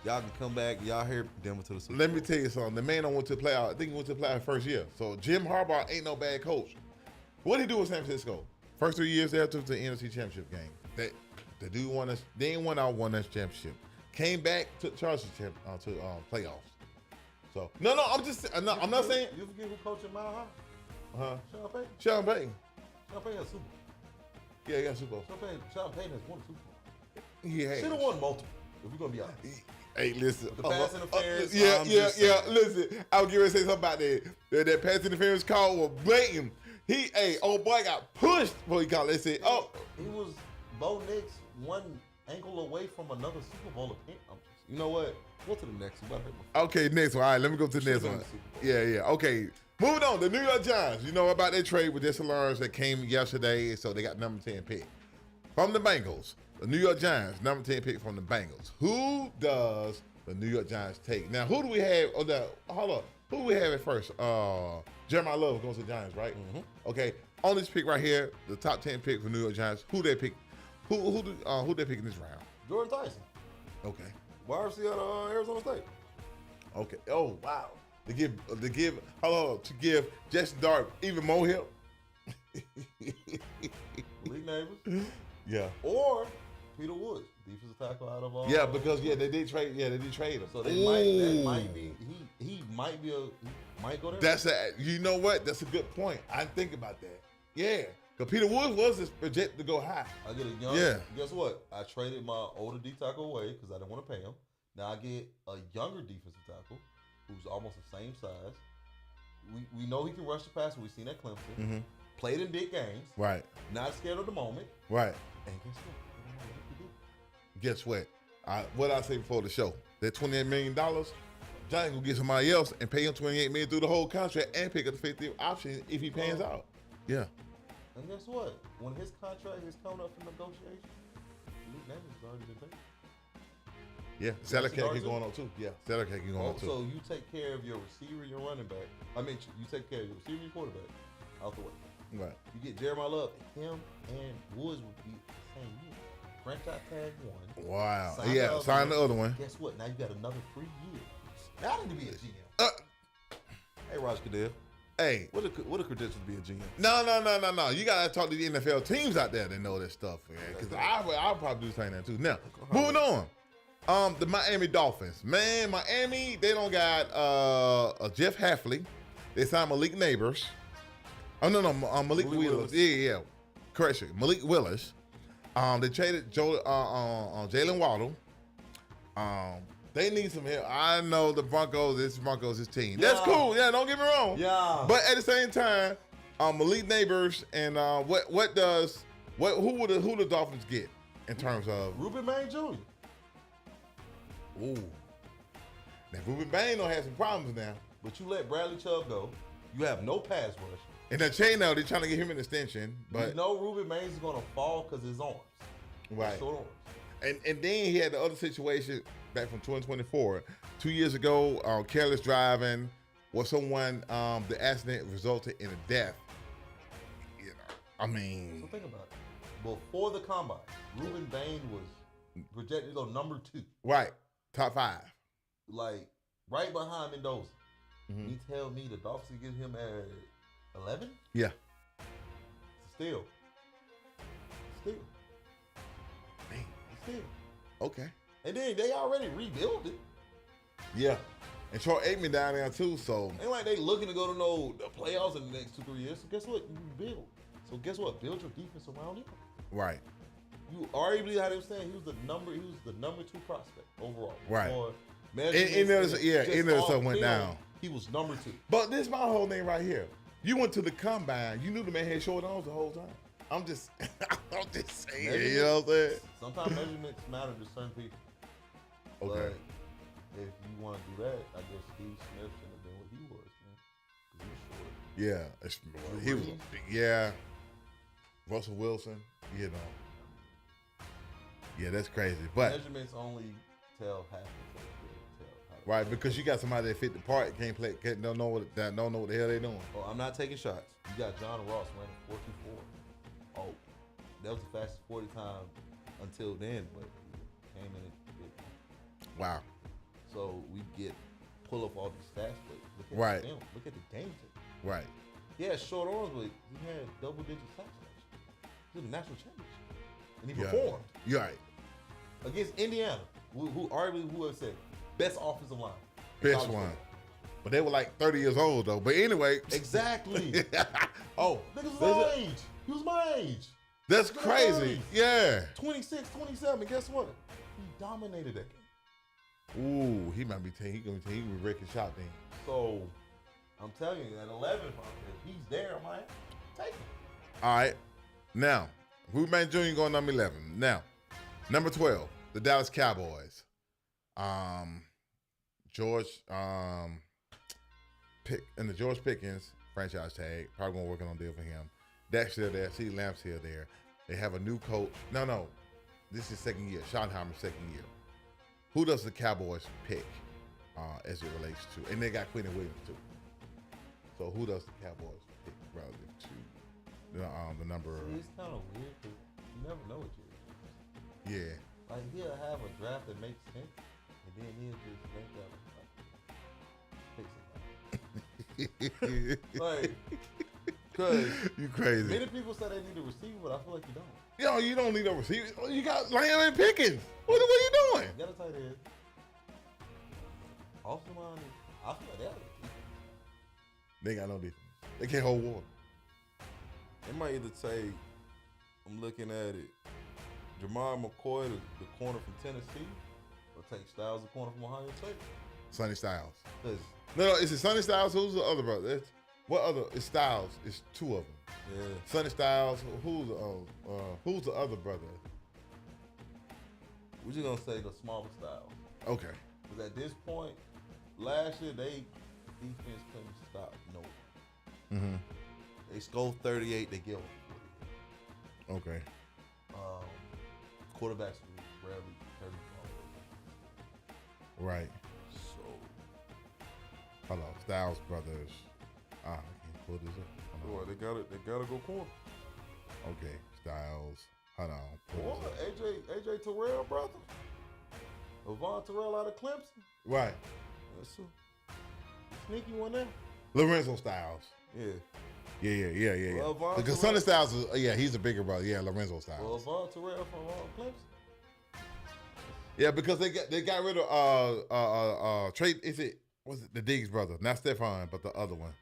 Y'all can come back. Y'all hear Denver to the Super Bowl. Let me tell you something. The man don't went to the playoff. I think he went to the playoff first year. So Jim Harbaugh ain't no bad coach. What did he do with San Francisco? First 3 years there to the NFC Championship game. The dude won us. They ain't won that championship. Came back to Chargers to playoffs. So no, I'm not saying. You forget who coached at Mile High? Sean Payton. Sean Payton has Super Bowl. Yeah, he got Super Bowl. Sean Payton has won a Super Bowl. He has. Should have won multiple, if we're going to be honest. Hey, listen. The pass interference. Yeah. Listen, I was going to say something about that pass interference call was blatant. Old boy got pushed before he called it. They said, He was Bo Nix one ankle away from another Super Bowl appearance. You know what? Go to the next one. Okay, next one. All right, let me go to the next one. Yeah. Okay. Moving on, the New York Giants. You know about their trade with Jesse Lawrence that came yesterday, so they got number 10 pick. From the Bengals, the New York Giants, number 10 pick from the Bengals. Who does the New York Giants take? Now, who do we have? Hold up. Who do we have at first? Jeremiah Love goes to the Giants, right? Mm-hmm. Okay. On this pick right here, the top 10 pick for New York Giants, who they pick? Who they pick in this round? Jordan Tyson. Okay. Wide receiver out of Arizona State. Okay. Oh, wow. To give Jackson Dart even more help. League neighbors. Yeah. Or Peter Woods, defensive tackle out of yeah, because they did trade him. So he might go there. That's you know what? That's a good point. I didn't think about that. Yeah. Because Peter Woods was projected to go high. I get a young. Yeah. Guess what? I traded my older D tackle away because I didn't want to pay him. Now I get a younger defensive tackle who's almost the same size. We know he can rush the passer. We've seen that Clemson. Mm-hmm. Played in big games. Right. Not scared of the moment. Right. And guess what? What I say before the show? That $28 million, Giants gonna get somebody else and pay him $28 million through the whole contract and pick up the 50th option if he pans out. Yeah. And guess what? When his contract is coming up for negotiation, Luke Namath has already been paid. Yeah, salary cap keep going on too. Yeah, salary cap keep going on too. So you take care of your receiver, your running back. I mean, you take care of your receiver, your quarterback. Out the way. Right. You get Jeremiah Love. Him and Woods would be the same year. Franchise tag one. Wow. Sign the other one. Guess what? Now you got another 3 years. Now I need to be a GM. Hey, Raj Goodell. Hey, what a credentials to be a GM? No. You gotta talk to the NFL teams out there that know this stuff, man. Because I'll probably do the same thing too. Now, moving on. The Miami Dolphins. Man, Miami, they don't got Jeff Hafley. They signed Malik Neighbors. Oh, no, Malik Willis. Yeah. Correction. Malik Willis. They traded Jalen Waddle. They need some help. I know the Broncos, this team. Yeah. That's cool. Yeah, don't get me wrong. Yeah. But at the same time, Malik Neighbors and who the Dolphins get in terms of Ruben Bain Jr. Ooh. Now Ruben Bain don't have some problems now. But you let Bradley Chubb go. You have no pass rush. And that chain now, they're trying to get him an extension. But you know Ruben Bain is going to fall because his arms. Right. Short arms. And then he had the other situation back from 2024. 2 years ago, careless driving where someone, the accident resulted in a death. You know, I mean. So think about it. Before the combine, Ruben Bain was projected to go number 2. Right. Top 5. Like, right behind Mendoza. Mm-hmm. You tell me the Dolphins get him at 11? Yeah. Still. Man. Okay. And then they already rebuilt it. Yeah. And Troy Aikman down there too, so. Ain't like they looking to go to the playoffs in the next 2-3 years. So guess what? You rebuild. So guess what? Build your defense around him. Right. You arguably how they were saying he was the number 2 prospect overall. Right. And there's stuff went down. He was number 2. But this is my whole thing right here. You went to the combine. You knew the man had short arms the whole time. I'm just saying. You know what I'm saying? Sometimes measurements matter to certain people. Okay. But if you want to do that, I guess Steve Smith should have been what he was, man. Because he was short. Yeah. Russell Wilson, you know. Yeah, that's crazy. But measurements only tell half the truth. Right, because you got somebody that fit the part, can't play, don't know what the hell they're doing. Oh, I'm not taking shots. You got John Ross running 4.24. Oh, that was the fastest 40 time until then, but he came in and wow. So we pull up all these stats, but look at right. Look at the game tape. Right. He had short arms, but he had double-digit sacks last year. He was a national championship, and he performed. You're right. Against Indiana, who arguably who have said best offensive line. Best one. But they were like 30 years old, though. But anyway. Exactly. Oh. Niggas was our age. He was my age. That's crazy. Yeah. 26, 27. Guess what? He dominated that game. Ooh, he might be he gonna be wrecking shot then. So, I'm telling you, at 11, if he's there, I might take him. All right. Now, Ruben Jr. going number 11. Now, number 12, the Dallas Cowboys. George, the George Pickens franchise tag. Probably gonna working on a deal for him. Dak's still there. CeeDee Lamb's still there. They have a new coach. No. This is second year. Schottenheimer's second year. Who does the Cowboys pick as it relates to? And they got Quinn Williams too. So who does the Cowboys pick relative to the number? See, it's kind of weird because you never know what you're. Yeah. Like he'll have a draft that makes sense, and then he'll just think of fix it. Like, cause you crazy. many people say they need a receiver, but I feel like you don't. Yo, you don't need a receiver. You got Lamb and Pickens. What are you doing? You got a tight end. Offensive line, I feel like they have a defense. They ain't got no defense. They can't hold water. They might either take, I'm looking at it, Jamar McCoy, the corner from Tennessee, or take Styles, the corner from Ohio State. Sonny Styles. 'Cause, No, is it Sonny Styles? Who's the other brother? What other? It's Styles. It's two of them. yeah. Sonny Styles. Who's the other brother? We're just going to say the smaller Styles. Okay. Because at this point, last year, they defense couldn't stop no one. Mm-hmm. They scored 38, they give them 40. Okay. Quarterbacks were rarely 30 balls. Right. So, Hold on. Styles brothers. I can't pull this up. Hold on. they gotta go corner. Okay. Styles. Hold on. Pull What? this up. AJ Terrell, brother? Levon Terrell out of Clemson? Right. That's a sneaky one there. Lorenzo Styles. Yeah. Yeah. Well, Von Because Terrell- Sonny Styles is, he's a bigger brother. Yeah, Lorenzo Styles. Well, Levon Terrell from Clemson? Yeah, because they got rid of Trey. Was it the Diggs brother? Not Stephon, but the other one.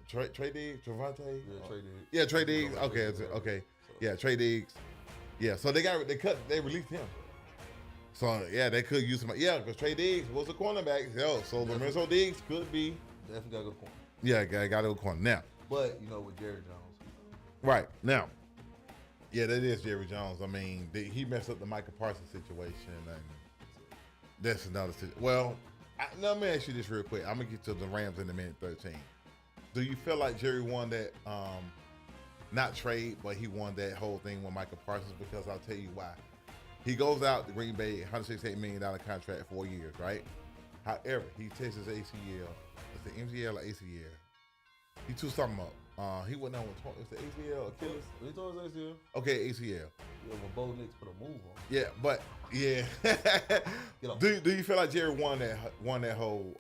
Trey Diggs, Trevante. Yeah, Trey Diggs. Yeah, Trey Diggs. Okay. Yeah, Trey Diggs. Yeah, so they released him. So yeah, they could use him. Yeah, because Trey Diggs was a cornerback. So Lorenzo Diggs could be. Definitely gotta go corner. Yeah, got to go corner now. But with Jerry Jones. Right now. Yeah, that is Jerry Jones. I mean, he messed up the Micah Parsons situation, and that's another situation. Well, let me ask you this real quick. I'm gonna get to the Rams in a minute 13. Do you feel like Jerry won that, not trade, but he won that whole thing with Micah Parsons? Because I'll tell you why. He goes out to Green Bay, $168 million contract, 4 years, right? However, he tests his ACL. It's the MCL or ACL. He too something up. He went down with it's the ACL, Achilles. He told us ACL. Okay, ACL. Yeah, when Bo Nix put a move on. Yeah, but yeah. do you feel like Jerry won that whole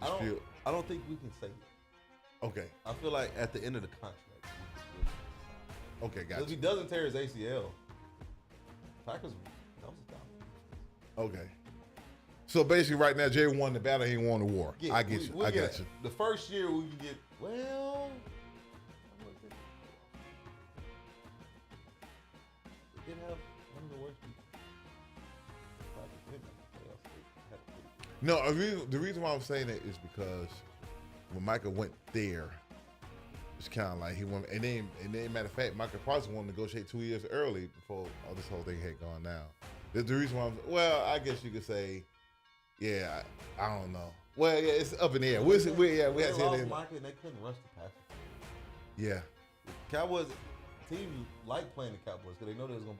dispute? I don't think we can say it. Okay. I feel like at the end of the contract, we can really decide. Okay, If gotcha. he doesn't tear his ACL, Packers, that was a dominant. Okay. So basically, right now, Jerry won the battle. He won the war. Yeah, I get you. we'll I get got it. you. The first year we can get they did have one of the worst defenses. No, the reason why I'm saying that is because when Micah went there, it's kind of like he went, and then matter of fact, Micah Parsons wanted to negotiate 2 years early before this whole thing had gone down. The reason why I guess you could say, yeah, I don't know. Well, yeah, it's up in the air. We had They to lost say that. Micah and they couldn't rush the passer. Yeah. Cowboys team like playing the Cowboys because they know there's gonna.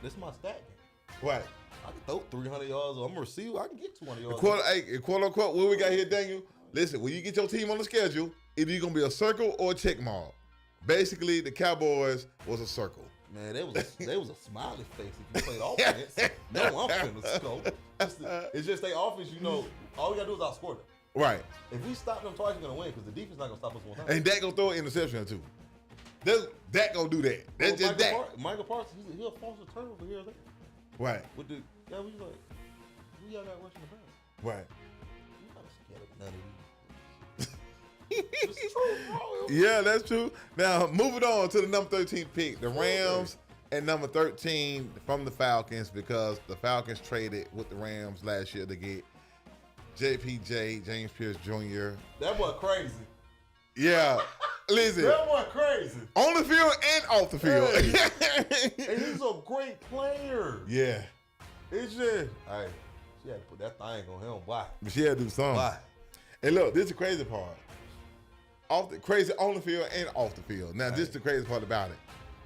This is my stat game. Right. I can throw 300 yards. I'm a receiver. I can get 200 yards. Quote unquote, what we got here, Daniel? Listen, when you get your team on the schedule, either you're gonna be a circle or a check mark. Basically, the Cowboys was a circle. Man, they was a smiley face if you played offense. No, I'm finna score. It's just they offense. All we gotta do is outscore them. Right. If we stop them twice, we're gonna win because the defense not gonna stop us one time. And Dak gonna throw an interception or two. Dak gonna do that. That's just Dak. Michael Parsons, he'll force a turnover here or there. Right. With we y'all got rushing the pass. Right. We not scared of none of these. It's true, bro. Yeah, that's true. Now, moving on to the number 13 pick, the Rams and number 13 from the Falcons, because the Falcons traded with the Rams last year to get JPJ, James Pierce Jr. That boy crazy. Yeah. Listen. That boy crazy. On the field and off the field. And he's a great player. Yeah. It's just, hey, she had to put that thing on him. Why? But she had to do something. Why? And look, this is the crazy part. Crazy on the field and off the field. Now, this is the crazy part about it.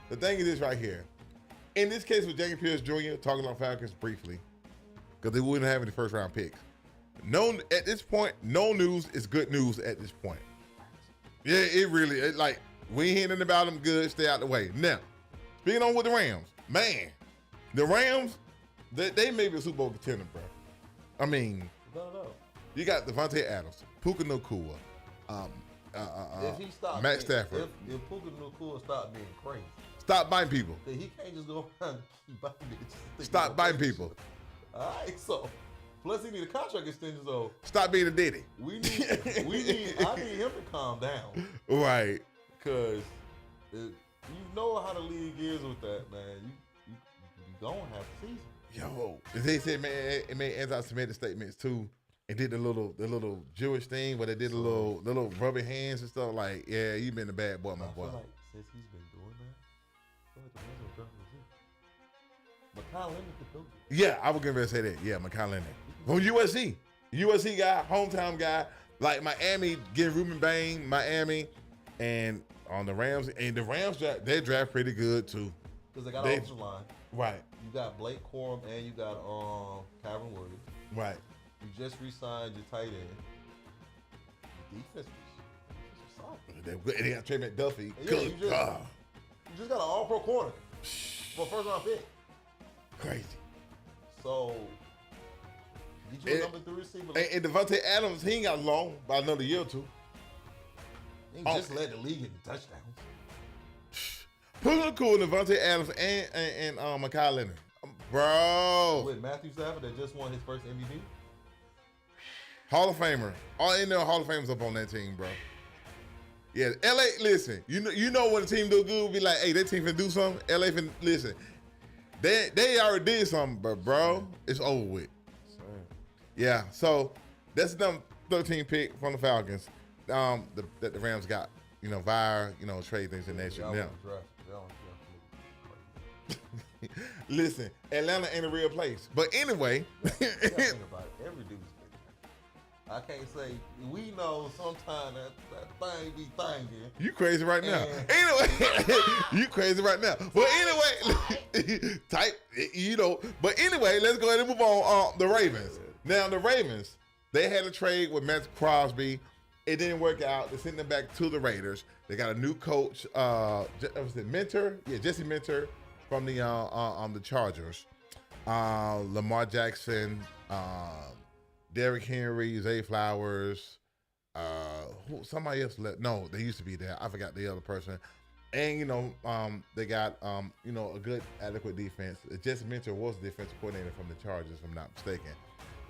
The thing is this right here. In this case with James Pierce Jr., talking about Falcons briefly, because they wouldn't have any first round picks. No, at this point, no news is good news at this point. Yeah, it really, like, we ain't hearing nothing about them good, stay out the way. Now, speaking on with the Rams, man, the Rams, they may be a Super Bowl contender, bro. I mean, you got Devontae Adams, Puka Nacua, if he stopped Matt Stafford. If Puka Nacua stopped being crazy. Stop biting people. He can't just go around and keep biting bitches. Stop biting people. All right, so plus he need a contract extension, so stop being a ditty. I need him to calm down. Right. Cause you know how the league is with that, man. You don't have the season. Yo, they said, man, it made anti-Semitic statements too, and did the little Jewish thing where they did the little rubbing hands and stuff. Like, yeah, you been a bad boy, my boy. Like since he's been doing that, Makai Leonard could do it. Yeah, I was gonna say that. Yeah, Makai Leonard from USC. USC guy, hometown guy. Like Miami, getting Ruben Bain, Miami, and on the Rams. And the Rams, they draft pretty good too. Because they got an offensive line. Right. You got Blake Corum and you got Calvin Williams. Right. You just re-signed your tight end. The defense was solid. They got Trey McDuffie. Yeah, you just got an all-pro corner for a first-round pick. Crazy. So, get you a number 3 receiver. And Devontae Adams, he ain't got long, by another year or two. He just led the league in touchdowns. Put it cool, Devontae Adams and Makai Leonard. Bro. With Matthew Stafford that just won his first MVP? Hall of Famer. All in there, Hall of Famers up on that team, bro. Yeah, LA, listen, you know when a team do good, be like, hey, that team finna do something. LA finna, listen, they already did something, but bro, it's over with. Yeah, so that's the number 13 pick from the Falcons that the Rams got, via, trade things in nature. Now, listen, Atlanta ain't a real place. But anyway. Every dude's I can't say, we know sometimes that thing be thinking. You crazy right now. Anyway, you crazy right now. But anyway, but anyway, let's go ahead and move on. The Ravens. Now, the Ravens, they had a trade with Matt Crosby. It didn't work out. They're sending them back to the Raiders. They got a new coach, was it Mentor? Yeah, Jesse Mentor from the Chargers. Lamar Jackson, Derrick Henry, Zay Flowers, somebody else left. No, they used to be there. I forgot the other person. And, they got, a good, adequate defense. Jesse Mentor was the defensive coordinator from the Chargers, if I'm not mistaken.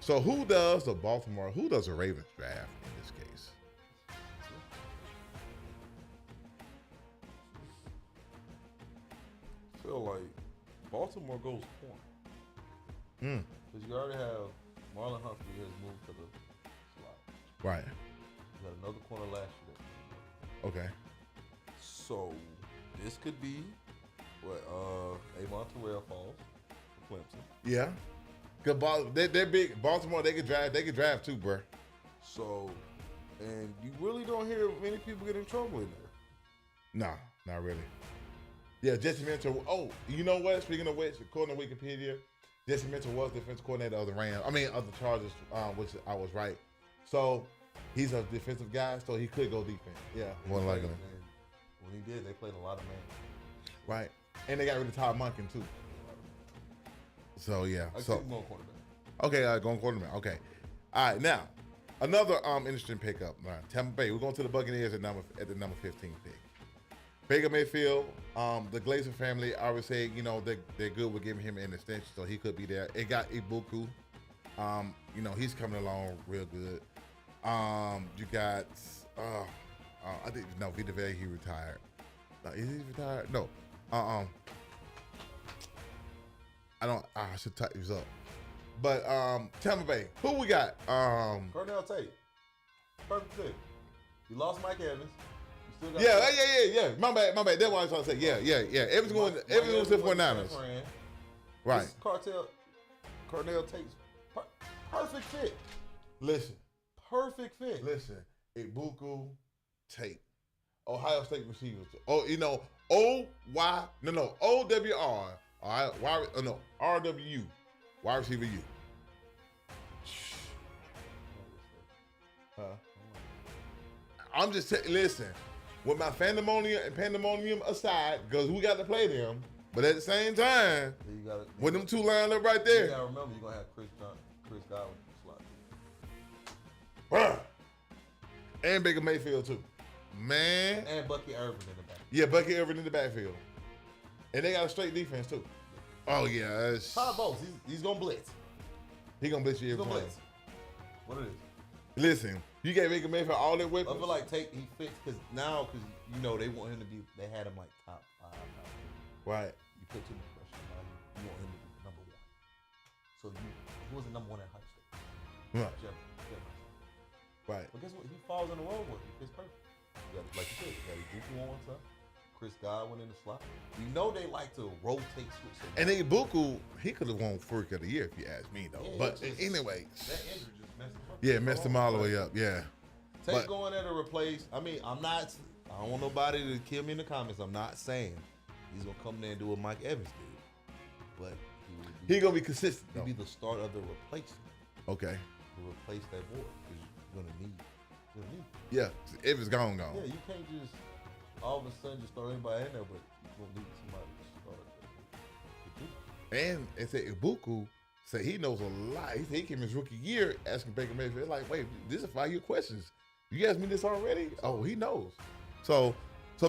So who does the Ravens draft in this case? I feel like Baltimore goes corner. Because you already have Marlon Humphrey has moved to the slot. Right. You got another corner last year. Okay. So this could be what Avon Terrell falls for Clemson. Yeah. Cause they're big. Baltimore, they could draft too, bro. So, and you really don't hear many people get in trouble in there. Nah, not really. Yeah, Jesse Mentor. Oh, you know what? Speaking of which, according to Wikipedia, Jesse Mentor was defensive coordinator of the of the Chargers, which I was right. So he's a defensive guy, so he could go defense. Yeah, more than likely. When he did, they played a lot of man. Right, and they got rid of Todd Monken too. So yeah. Going quarterback. Okay, going quarterback. Okay. All right, now another interesting pickup. Tampa Bay. We're going to the Buccaneers at the number 15 pick. Baker Mayfield, the Glazer family, I would say, they're good with giving him an extension, so he could be there. It got Ibuku. He's coming along real good. You got, I think, Vita Vea, he retired. Is he retired? No. I should type these up. But Tampa Bay, who we got? Cardell Tate. Perfect pick. You lost Mike Evans. Yeah. My bad. That's what I was trying to say. Yeah. Everything's going to 49ers. Right. Cardell Tate's perfect fit. Listen. perfect fit. Listen, Ibuku, Tate, Ohio State receivers. Oh, you know, O-Y, no, O-W-R, all right, no, R-W-U, wide receiver U. I'm just listen, with my pandemonium aside, because we got to play them, but at the same time, with them two lined up right there. You gotta remember, you're gonna have Chris Godwin in the slot. And Baker Mayfield too. Man. And Bucky Irvin in the back. Yeah, Bucky Irvin in the backfield. And they got a straight defense too. Oh yeah. Todd Bowles, he's gonna blitz. He gonna blitz you every time. What it is? Listen, you gave Baker Mayfield all that weapons. I feel like he fits because you know they want him to be. They had him like top 5. Right. You put too much pressure on him. You want him to be number 1. So he wasn't number 1 at Ohio State. Right. Jeff. Right. But guess what? He falls in the role with him. He fits perfect. Like you said, you got Ibuku on one side, Chris Godwin in the slot. You know they like to rotate switch. And then Ibuku, he could have won Freak of the Year if you ask me though. Yeah, but anyway. That injury just messed him up. Yeah, messed him all the way up. Yeah. Tate going there to replace. I mean, I don't want nobody to kill me in the comments. I'm not saying he's gonna come there and do what Mike Evans did, but he gonna be consistent. He'll be the start of the replacement. Okay. To replace that void, because you're gonna need. Yeah, if it's gone. Yeah, you can't just all of a sudden just throw anybody in there, but you're gonna need somebody to start. And it said Ibuku said he knows a lot. He said he came his rookie year asking Baker Mayfield, like, wait, this is 5-year questions. You asked me this already? Oh, he knows. So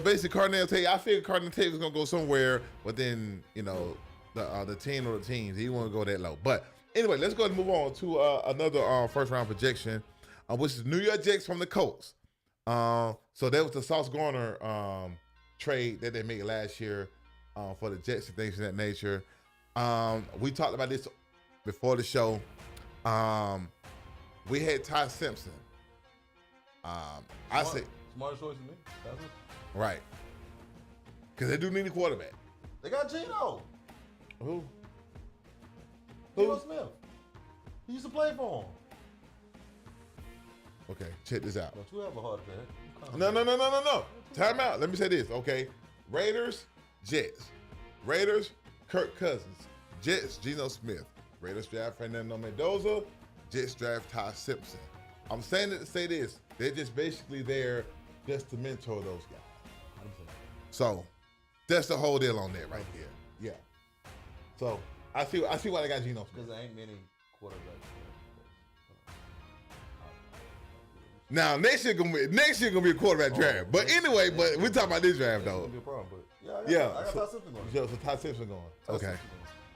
basically, Cardinal Tate, I figured Cardinal Tate was gonna go somewhere within, you know, the team or the teams. He won't go that low. But anyway, let's go ahead and move on to another first round projection, which is New York Jets from the Colts. So that was the Sauce Gardner trade that they made last year for the Jets and things of that nature. We talked about this before the show. We had Ty Simpson. I say smarter choice than me. That's it. Right. Because they do need a quarterback. They got Geno. Who? Geno Smith. He used to play for him. Okay, check this out. Don't you have a heart attack? No. Time out. Let me say this, okay? Raiders, Jets. Raiders, Kirk Cousins. Jets, Geno Smith. Raiders draft Fernando Mendoza. Jets draft Ty Simpson. I'm saying it to say this. They're just basically there just to mentor those guys. So that's the whole deal on that right there. Yeah. So I see why they got Geno Smith. Because there ain't many quarterbacks. Now next year gonna be a quarterback draft. But anyway, but we talking about this draft though. Be a problem, but I got Ty Simpson going. So Ty Simpson going. Okay.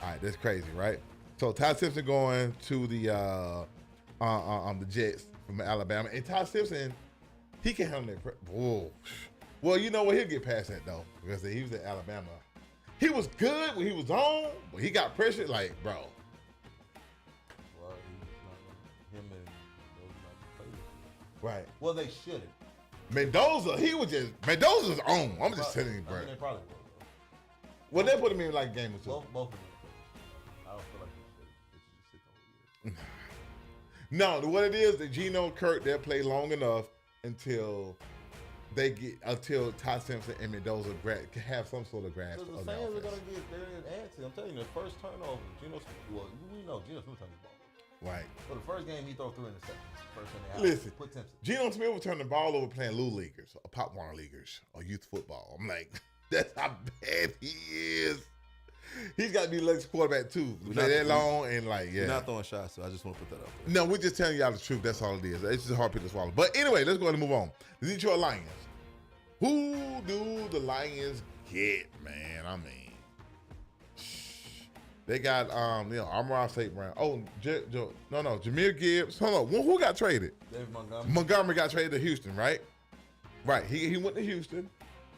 All right, that's crazy, right? So Ty Simpson going to the Jets from Alabama, and Ty Simpson, he can handle that. Whoa. Well, you know what? He'll get past that though, because he was at Alabama. He was good when he was on, but he got pressured. Like, bro. Well, him and right. Well, they shouldn't. Mendoza's on. I'm just telling you, bro. I mean, they probably will. Well, they put him in like a game or two. Both of them. I don't feel like they should just sit the whole year. No, what it is, that Geno and Kirk, they'll play long enough until Ty Simpson and Mendoza can have some sort of grasp Because of the the fans offense. are going to get very antsy. I'm telling you, the first turnover, we know Geno Smith turned the ball over. Right. For the first game, he threw 3 interceptions. First thing they Listen, put Simpson. Geno Smith was turning the ball over playing Little Leaguers, or Pop Warner Leaguers, or youth football. I'm like, that's how bad he is. He's got to be the next quarterback too. Play that long and like, yeah. We're not throwing shots, so I just want to put that out there. No, we're just telling y'all the truth. That's all it is. It's just a hard pill to swallow. But anyway, let's go ahead and move on. The Detroit Lions. Who do the Lions get, man? I mean, they got Amon-Ra St. Brown. Oh, Jahmyr Gibbs. Hold on, who got traded? David Montgomery. Montgomery got traded to Houston, right? Right. He went to Houston.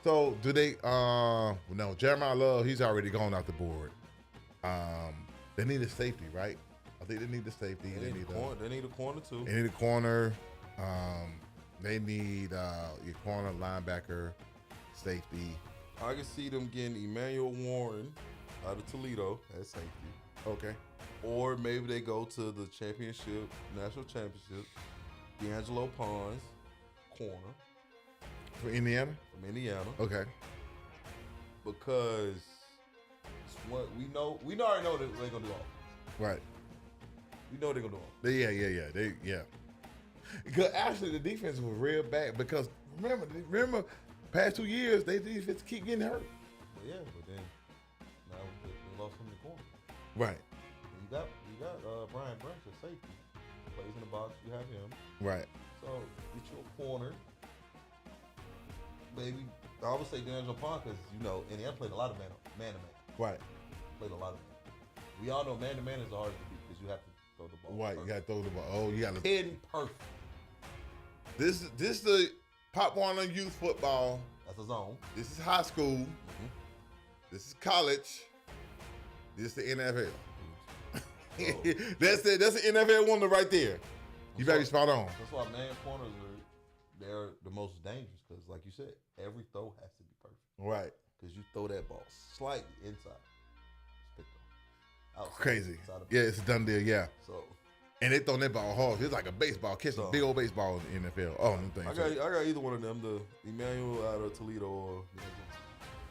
So do they? No, Jeremiah Love. He's already gone out the board. They need a safety, right? I think they need the safety. They need a corner too. They need a corner. They need your corner, linebacker, safety. I can see them getting Emmanuel Warren out of Toledo at safety. Okay. Or maybe they go to the national championship, D'Angelo Pons, corner. For Indiana? From Indiana. Okay. Because what we already know that they're gonna do offense. Right. We know they're gonna do offense. Yeah. Because actually the defense was real bad because remember past 2 years they defense keep getting hurt. But yeah, but then now they lost him in the corner. Right. And you got Brian Branch at safety. Plays in the box, you have him. Right. So get you a corner. Maybe I would say D'Angelo Pond because Indiana played a lot of man to man. Right. Played a lot of man. We all know man to man is hard to beat because you have to throw the ball. Right, perfect. you gotta throw the ball. Oh, you gotta Hidden perfect. This the Pop Warner youth football. That's a zone. This is high school. Mm-hmm. This is college. This is the NFL. So, That's it. That's the NFL wonder right there. You better be spot on. That's why man corners they're the most dangerous because, like you said, every throw has to be perfect. Right. Because you throw that ball slightly inside, it's picked off. Outside, Crazy. inside Yeah, it's a done deal. Yeah. So. And they throwing that ball hard. It's like a baseball, catching a big old baseball in the NFL. Oh, them things. I got either one of them, the Emmanuel out of Toledo or.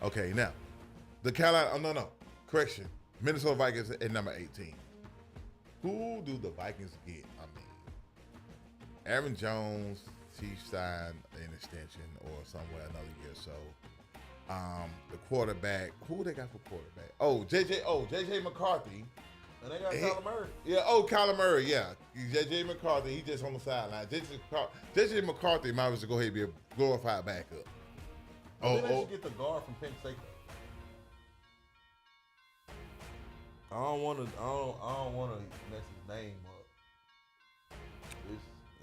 Okay, now the Carolina. Oh no. Correction. Minnesota Vikings at number 18. Who do the Vikings get? I mean, Aaron Jones. Chiefs signed an extension or somewhere another year or so. The quarterback. Who they got for quarterback? Oh, JJ McCarthy. And they got Kyler Murray. Yeah, Kyler Murray, yeah. JJ McCarthy, he just on the sideline. JJ McCarthy might as well go ahead and be a glorified backup. Then they should get the guard from Penn State. I don't want to mess his name up.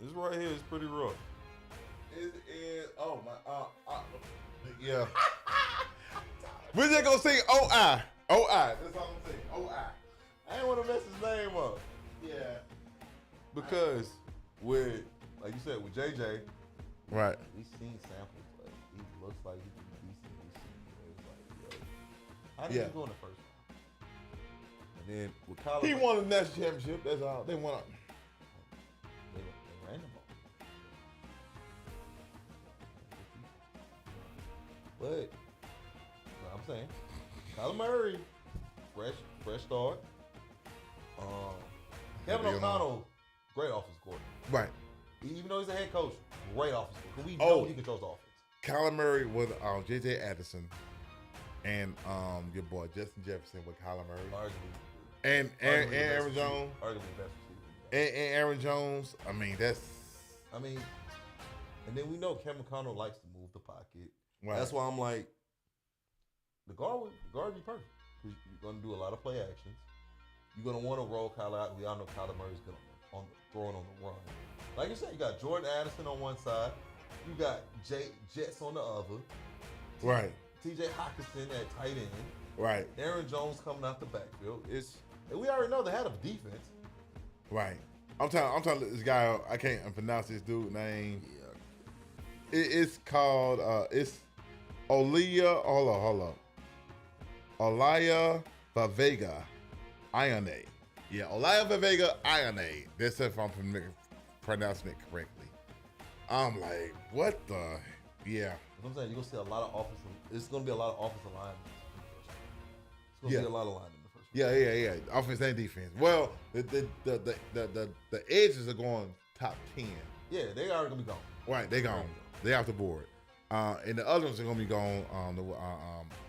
This right here is pretty rough. Yeah. We're just gonna say OI. That's all I'm saying. OI. I ain't want to mess his name up. Yeah. Because with, like you said, with JJ, right. We've seen samples. Like, he looks like he can be decent. It's like, yo, how did he go in the first round? And then with Kyler, he won the national championship. That's all. They won. They ran the ball. But I'm saying, Kyler Murray, fresh start. Kevin O'Connell, great offensive coordinator. Right. Even though he's a head coach, great offensive coordinator. We know he controls the offense. Kyler Murray with J.J. Addison and your boy Justin Jefferson with Kyler Murray. Arguably. And Aaron Jones. Arguably the best receiver. And Aaron Jones. I mean, and then we know Kevin O'Connell likes to move the pocket. Right. That's why I'm like, the guard would be perfect. Because you're going to do a lot of play actions. You're going to want to roll Kyler out. We all know Kyler Murray's good throwing on the run. Like you said, you got Jordan Addison on one side. You got Jets on the other. Right. T.J. Hockenson at tight end. Right. Aaron Jones coming out the backfield. And we already know they had a defense. Right. I'm trying to look this guy up. I can't pronounce this dude's name. Yeah. It's called it's Olia. Hold up. Olaya Vavega Ione. Yeah, Olaya Vavega Ione. That's if I'm pronouncing it correctly. I'm like, what the? Yeah. I'm saying you're gonna see a lot of offensive. It's gonna be a lot of offensive linemen in the first round. It's gonna be a lot of linemen in the first round. Yeah. Offense and defense. Well, the edges are going top 10. Yeah, they are gonna be gone. Right, they gone. They off the board. And the other ones are gonna be gone.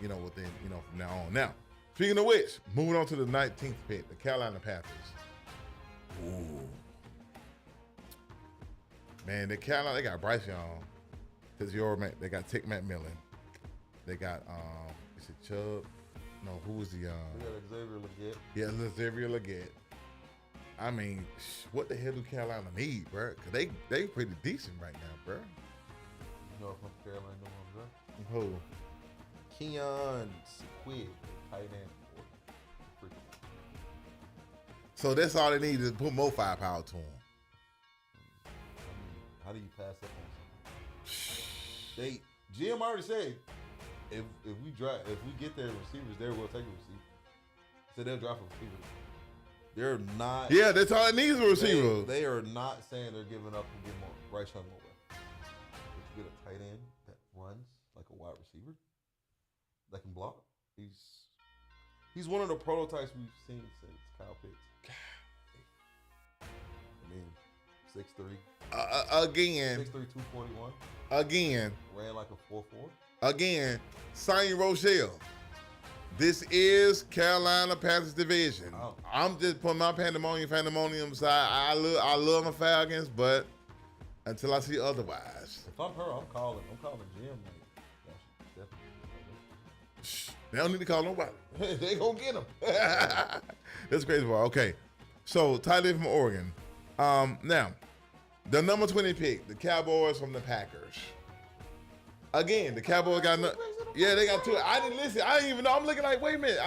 Within from now on. Now, speaking of which, moving on to the 19th pick, the Carolina Panthers. Ooh. Man, the Carolina, they got Bryce Young. They got Tick McMillan. They got is it Chubb? No, who was the They got Xavier Legette. Yeah, Xavier Legette. I mean, what the hell do Carolina need, bro? Cause they pretty decent right now, bro. You know from Carolina, no one, bro. Who? Keon Sequid, tight end. So that's all they need is put more firepower to him. I mean, how do you pass up on something? GM already said if we get their receivers there, we'll take a receiver. So they'll draft a receiver. They're not. Yeah, that's all it needs a receiver. They are not saying they're giving up and getting more Bryce Young more weapons. But you get a tight end that runs like a wide receiver that can block. He's one of the prototypes we've seen since Kyle Pitts. I mean, 6'3". Again. 6'3", 241. Again. Ran like a 4'4". Again, Sonny Rochelle. This is Carolina Panthers division. Oh. I'm just putting my pandemonium side. I love my Falcons, but until I see otherwise. If I'm her, I'm calling Jim. Like, Shh, they don't need to call nobody. they gonna get him. That's crazy. Okay, so tight end from Oregon. Now, the number 20 pick, the Cowboys from the Packers. Again, the Cowboys got they got two. I didn't listen. I didn't even know. I'm looking like, wait a minute.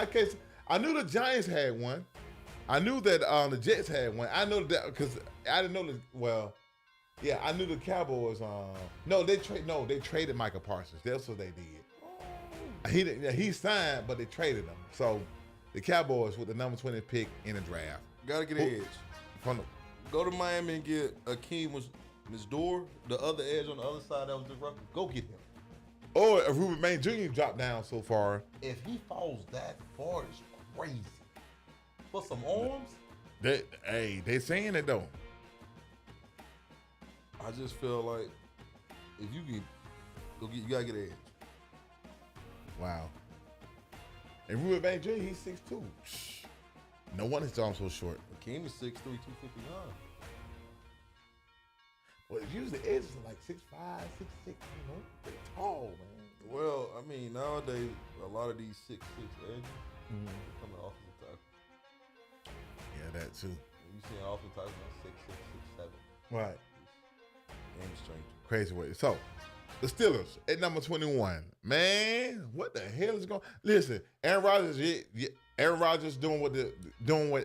I knew the Giants had one. I knew that the Jets had one. I know that because I didn't know I knew the Cowboys. They traded Micah Parsons. That's what they did. He signed, but they traded him. So the Cowboys with the number 20 pick in the draft. Gotta get an edge. Go to Miami and get Akeem Misdour, the other edge on the other side that was disruptive. Go get him. Or if Ruben May Jr. dropped down so far. If he falls that far, it's crazy. For some arms? They saying it though. I just feel like if you you gotta get an edge. Wow. And Ruben May Jr., he's 6'2". No wonder his arms so short. Akeem is 6'3", 259. Well, usually edges are like 6'5", 6'6", they're tall, man. Well, I mean, nowadays, a lot of these 6'6" edges are coming off of the tackle. Yeah, that too. You see an offensive tackle on 6'6", 6'7". Right. Game strange. Crazy way. So, the Steelers at number 21. Man, what the hell is going on? Listen, Aaron Rodgers doing what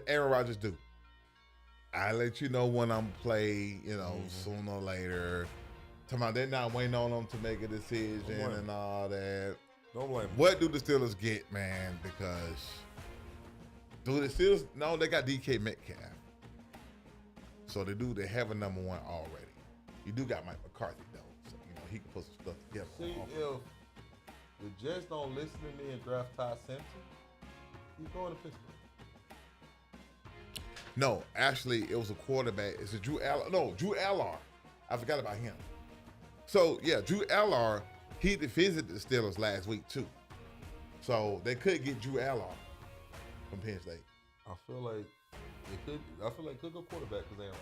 Aaron Rodgers do. I let you know when I'm played, sooner or later. Talking about they're not waiting on them to make a decision and all that. Don't blame them. What do the Steelers get, man? Because do the Steelers? No, they got DK Metcalf. So they have a number one already. You do got Mike McCarthy though, so he can put some stuff together. See, if the Jets don't listen to me and draft Ty Simpson, he's going to Pittsburgh. No, actually, it was a quarterback. It's a Drew Allard. No, Drew Allard. I forgot about him. So, yeah, Drew Allard, he visited the Steelers last week, too. So, they could get Drew Allard from Penn State. I feel like it could go quarterback because they don't.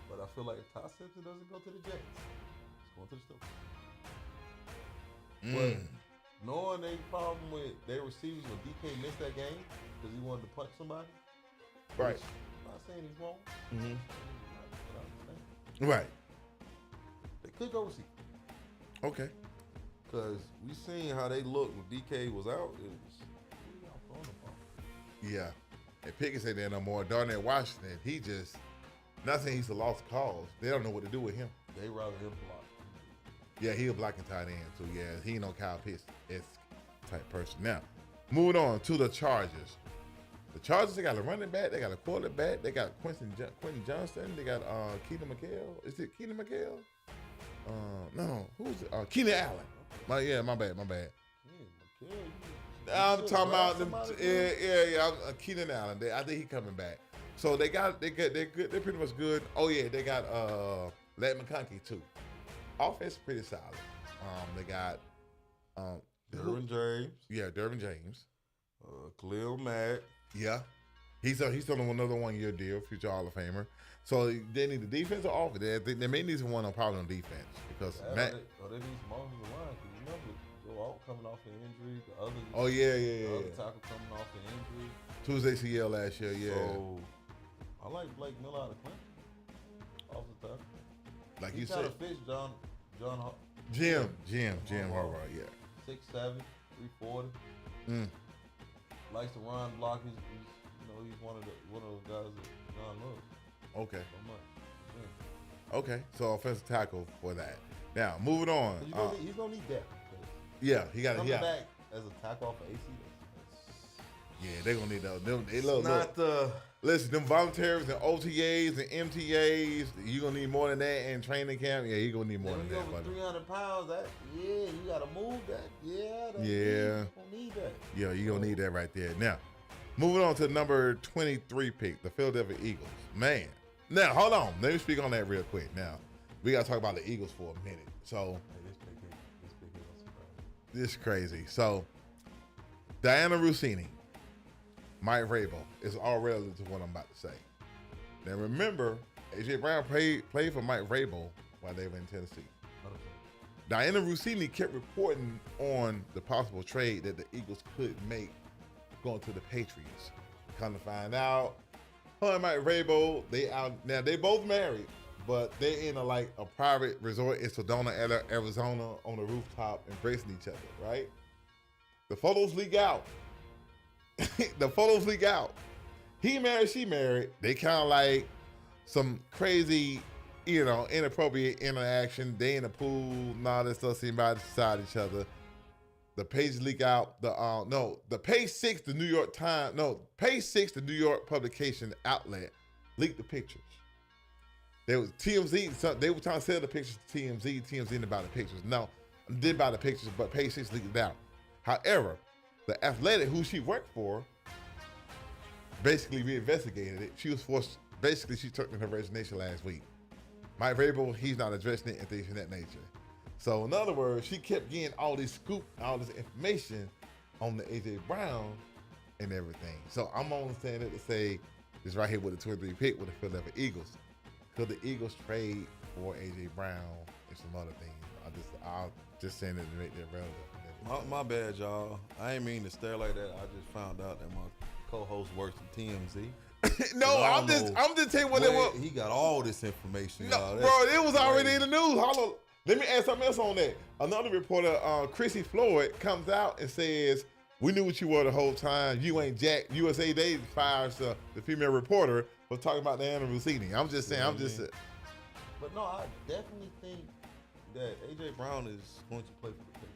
But I feel like if Ty Simpson doesn't go to the Jets, it's going to the Steelers. But knowing they problem with their receivers when DK missed that game because he wanted to punch somebody. Right. I'm not saying he's wrong. Right. They could go receiver. Okay. Because we seen how they looked when DK was out. It was throwing the ball. Yeah. And Pickens ain't there no more. Darnell Washington, he just, nothing, he's a lost cause. They don't know what to do with him. They rather him block. Yeah, he a blocking tight end. So, yeah, he ain't no Kyle Pitts-esque type person. Now, moving on to the Chargers. The Chargers, they got a running back, they got a quarterback, they got Quentin Johnston, they got Keenan McHale. Is it Keenan McHale? No, who's it? Keenan Allen. My bad. I'm talking about them. Yeah. Keenan Allen. I think he coming back. So they're good. They're pretty much good. Oh yeah, they got Ladd McConkey too. Offense pretty solid. They got Derwin James. Yeah, Derwin James. Khalil Mack. Yeah. He's on another 1-year deal, future Hall of Famer. So they need the defense or offense. They may need someone probably on defense because Matt. They need some offensive line because you know Joe Alt coming off an injury. The other. Oh yeah. The other tackle coming off an injury. Tuesday ACL last year. Yeah. So I like Blake Miller out of Clemson. Off the tackle. Like he you kind said. of fits John Jim Harbaugh. Yeah. 6'7", 340. Likes to run, block. He's one of those guys that John loves. Okay. So much. Yeah. Okay. So offensive tackle for that. Now moving on. He's gonna need depth. Yeah, he got coming back as a tackle off of AC. Yeah, they're gonna need that. Listen, them volunteers and OTAs and MTAs, you gonna need more than that in training camp. Yeah, you gonna need more When than you that. over 300 pounds, you gotta move that. Yeah, Yeah. You don't need that. Yeah, you gonna need that right there. Now, moving on to number 23 pick, the Philadelphia Eagles. Man, now hold on. Let me speak on that real quick. Now, we gotta talk about the Eagles for a minute. So, this is crazy. So, Diana Rossini, Mike Vrabel is all relative to what I'm about to say. Now, remember, AJ Brown played for Mike Vrabel while they were in Tennessee. Diana Rossini kept reporting on the possible trade that the Eagles could make going to the Patriots. Come to find out, her and Mike Vrabel, they both married, but they're in a private resort in Sedona, Arizona, on a rooftop, embracing each other, right? The photos leak out. He married, she married. They kind of like some crazy, inappropriate interaction. They in the pool and all this stuff, seeing by beside each other. The pages leak out. The page 6, the New York Times, page 6, the New York publication outlet leaked the pictures. There was TMZ, so they were trying to sell the pictures to TMZ. TMZ didn't buy the pictures. No, did buy the pictures, but page 6 leaked it out. However, the Athletic, who she worked for, basically reinvestigated it. She was forced, basically she took in her resignation last week. Mike Vrabel, he's not addressing it and things of that nature. So in other words, she kept getting all this scoop, all this information on the AJ Brown and everything. So I'm only saying it to say this right here with the 23 pick with the Philadelphia Eagles. Could the Eagles trade for AJ Brown and some other things? I'm just saying it to make that relevant. My bad, y'all. I ain't mean to stare like that. I just found out that my co-host works at TMZ. No, I'm just telling you what it was. He got all this information, no, y'all. Bro, it was already in the news. Hold on. Let me add something else on that. Another reporter, Chrissy Floyd, comes out and says, "We knew what you were the whole time. You ain't Jack." USA Today fires the female reporter for talking about Diana Rossini. I'm just saying. But no, I definitely think that AJ Brown is going to play for the Patriots.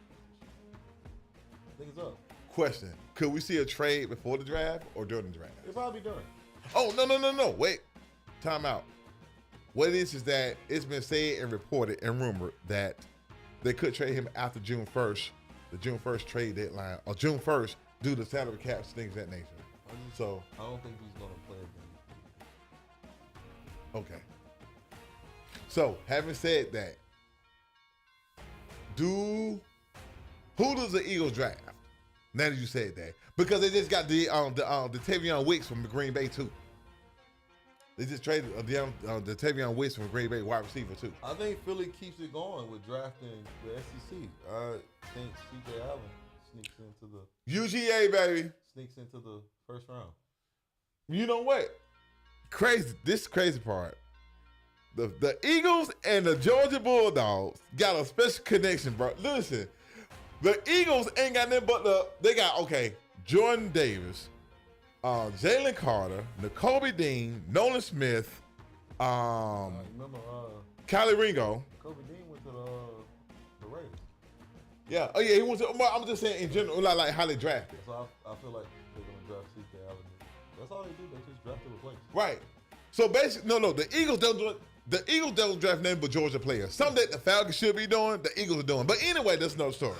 I think it's up. Question: could we see a trade before the draft or during the draft? It'll probably be during. Oh, no. Wait. Time out. What it is that it's been said and reported and rumored that they could trade him after June 1st, the June 1st trade deadline, or June 1st due to salary caps, things of that nature. So I don't think he's going to play again. Okay. So, having said that, who does the Eagles draft? Now that you said that, because they just got the Tavion Wicks from Green Bay too. They just traded the Tavion Wicks from Green Bay wide receiver too. I think Philly keeps it going with drafting the SEC. I think C.J. Allen sneaks into UGA, baby. Sneaks into the first round. You know what? Crazy. This crazy part. The Eagles and the Georgia Bulldogs got a special connection, bro. Listen, the Eagles ain't got nothing but they got, Jordan Davis, Jalen Carter, N'Kobe Dean, Nolan Smith, remember Kylie Ringo. Kobe Dean went to the Raiders. Yeah. Oh yeah, he went to. I'm just saying in general, like how they drafted. So I feel like they're gonna draft C.J. Allen. That's all they do. They just draft a replacement. Right. So basically, no. The Eagles don't draft nothing but Georgia players. Something that the Falcons should be doing, the Eagles are doing. But anyway, that's another story.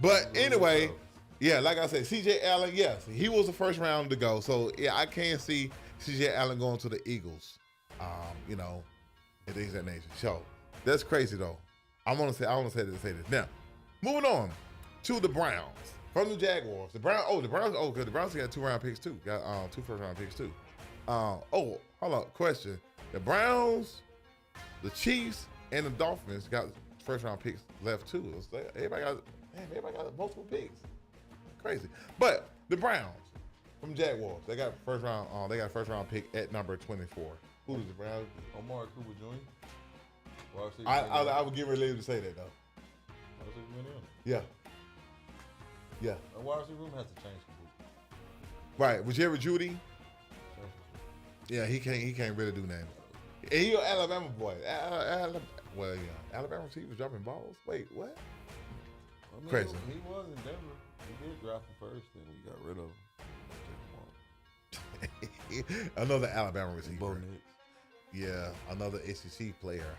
But anyway, yeah, like I said, C.J. Allen, yes, he was the first round to go. So yeah, I can see C.J. Allen going to the Eagles. And things of that nature. So that's crazy though. I want to say this. Now, moving on to the Browns from the Jaguars. The Browns got 2 round picks too. Got 2 first round picks too. Hold on, question. The Browns, the Chiefs, and the Dolphins got first round picks left too. It's like everybody got multiple picks. Crazy. But the Browns from Jaguars, they got first round pick at number 24. Who does the Browns? Omar Cooper Jr. I would give her a leave to say that though. Yeah. The wide receiver room has to change completely. Right. Was Jerry Jeudy? Yeah, he can't really do nothing. And he an Alabama boy. Alabama receivers dropping balls. Wait, what? Crazy. He was in Denver. We did draft him first, then we got rid of him. Another Alabama receiver. Bo Nix. Yeah, another SEC player.